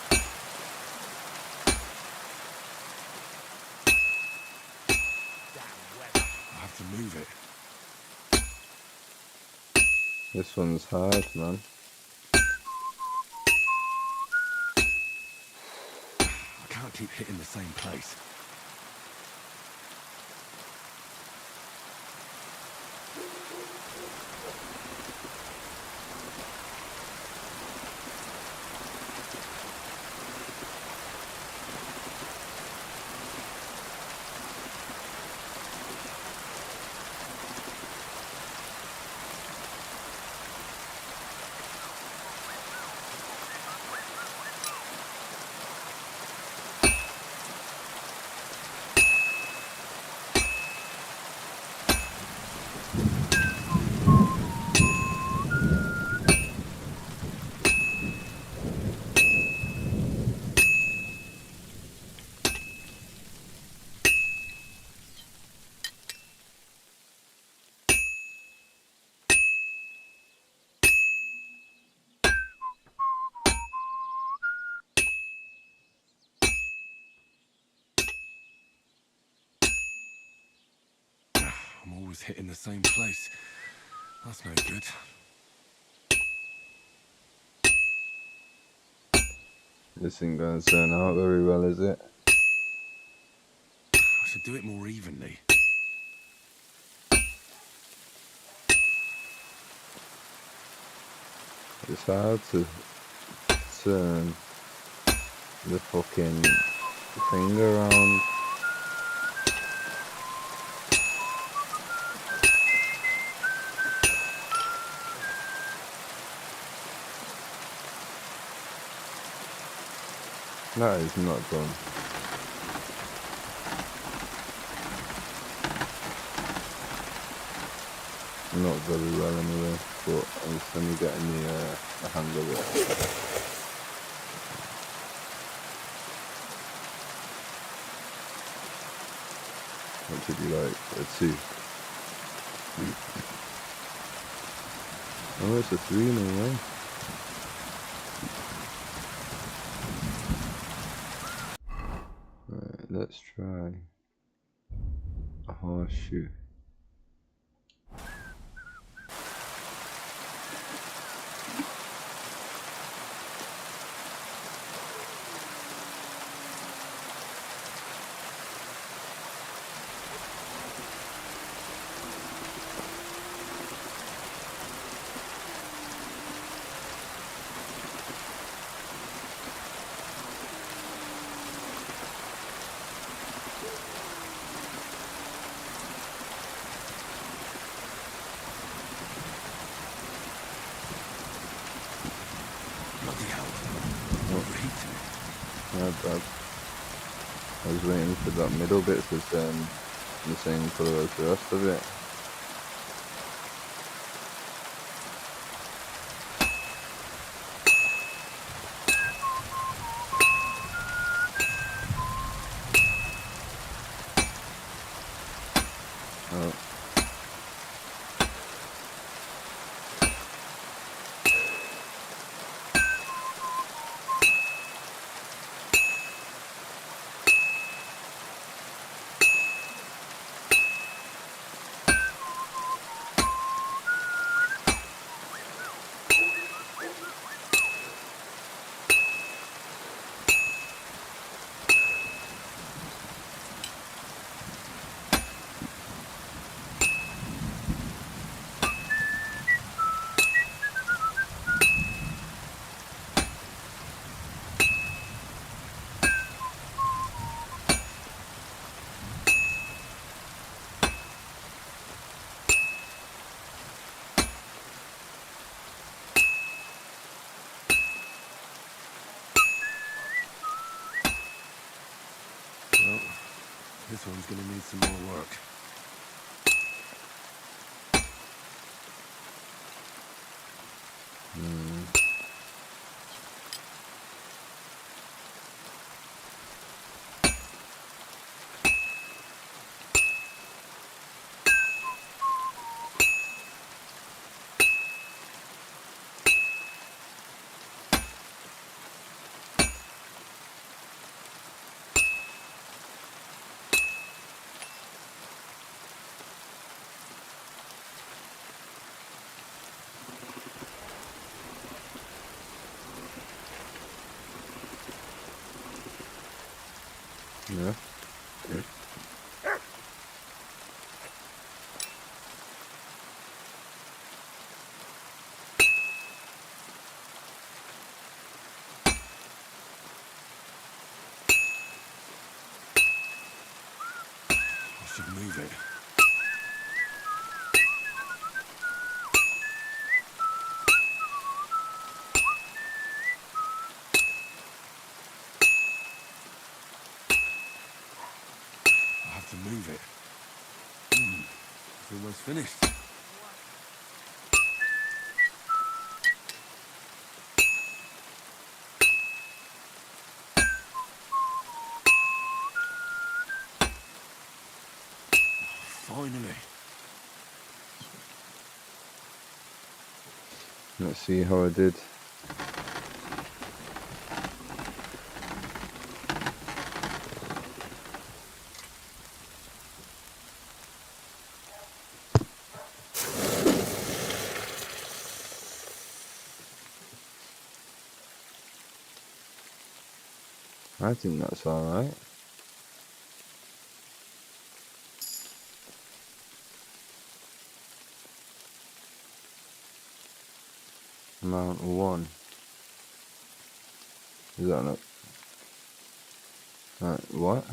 I have to move it. This one's hard, man. I can't keep hitting the same place. I'm always hitting the same place. That's no good. This ain't gonna turn out very well, is it? I should do it more evenly. It's hard to turn the fucking thing around. That is not done. Not very well anyway, but I'm still getting the hang of it. What should be like a 2? Oh, it's a 3 no way. Right, let's try a horseshoe. bad. I was waiting for that middle bit to turn the same colour as the rest of it. Oh. Well, this one's gonna need some more work. Yeah. I should move it. I have to move it. It's almost finished. Finally. Let's see how I did. I think that's alright. Mount 1. Is that not... Right, what?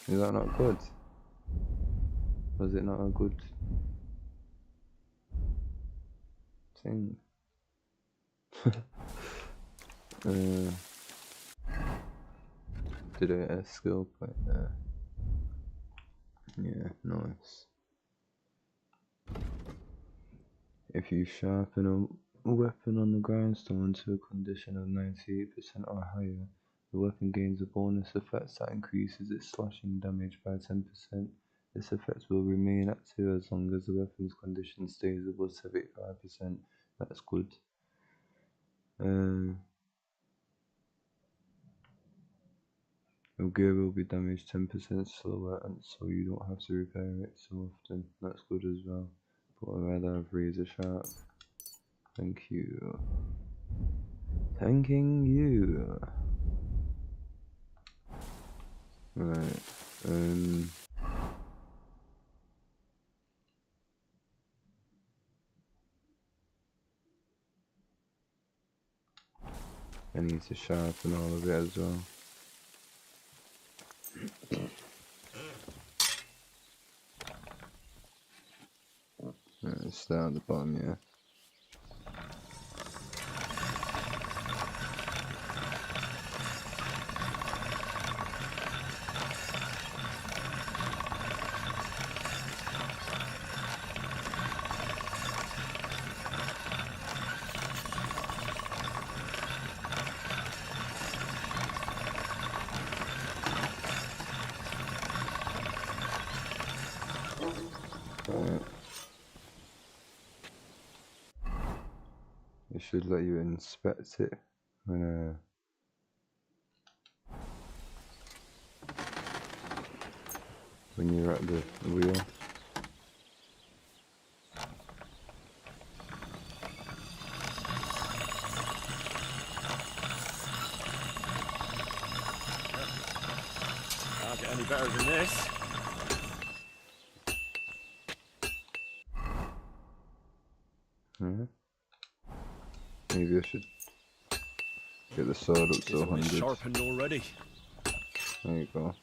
Is that not good? Was it not a good thing? Did I get a skill point there? Yeah, nice. If you sharpen a weapon on the grindstone to a condition of 98% or higher, the weapon gains a bonus effect that increases its slashing damage by 10%. This effect will remain active as long as the weapon's condition stays above 75%. That's good. Your gear will be damaged 10% slower, and so you don't have to repair it so often. That's good as well. But I'd rather have razor sharp. Thank you. Thanking you. Right. I need to sharpen all of it as well. Right, start at the bottom, yeah. Alright. It should let you inspect it when you're at the wheel. Can't get any better than this. Maybe I should get the sword up to This one is 100. sharpened already. There you go.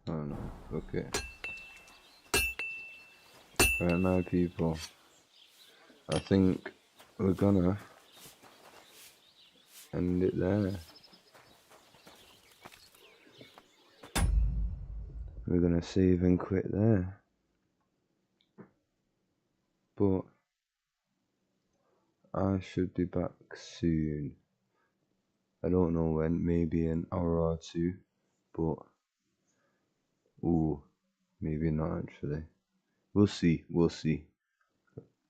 Oh no, okay. Right now, people, I think we're gonna end it there. We're gonna save and quit there. But I should be back soon. I don't know when, maybe an hour or two, but ooh, maybe not actually. We'll see,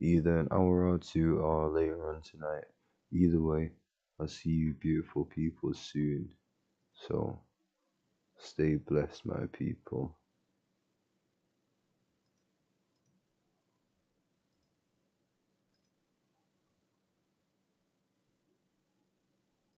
Either an hour or two or later on tonight. Either way, I'll see you beautiful people soon. So, stay blessed, my people.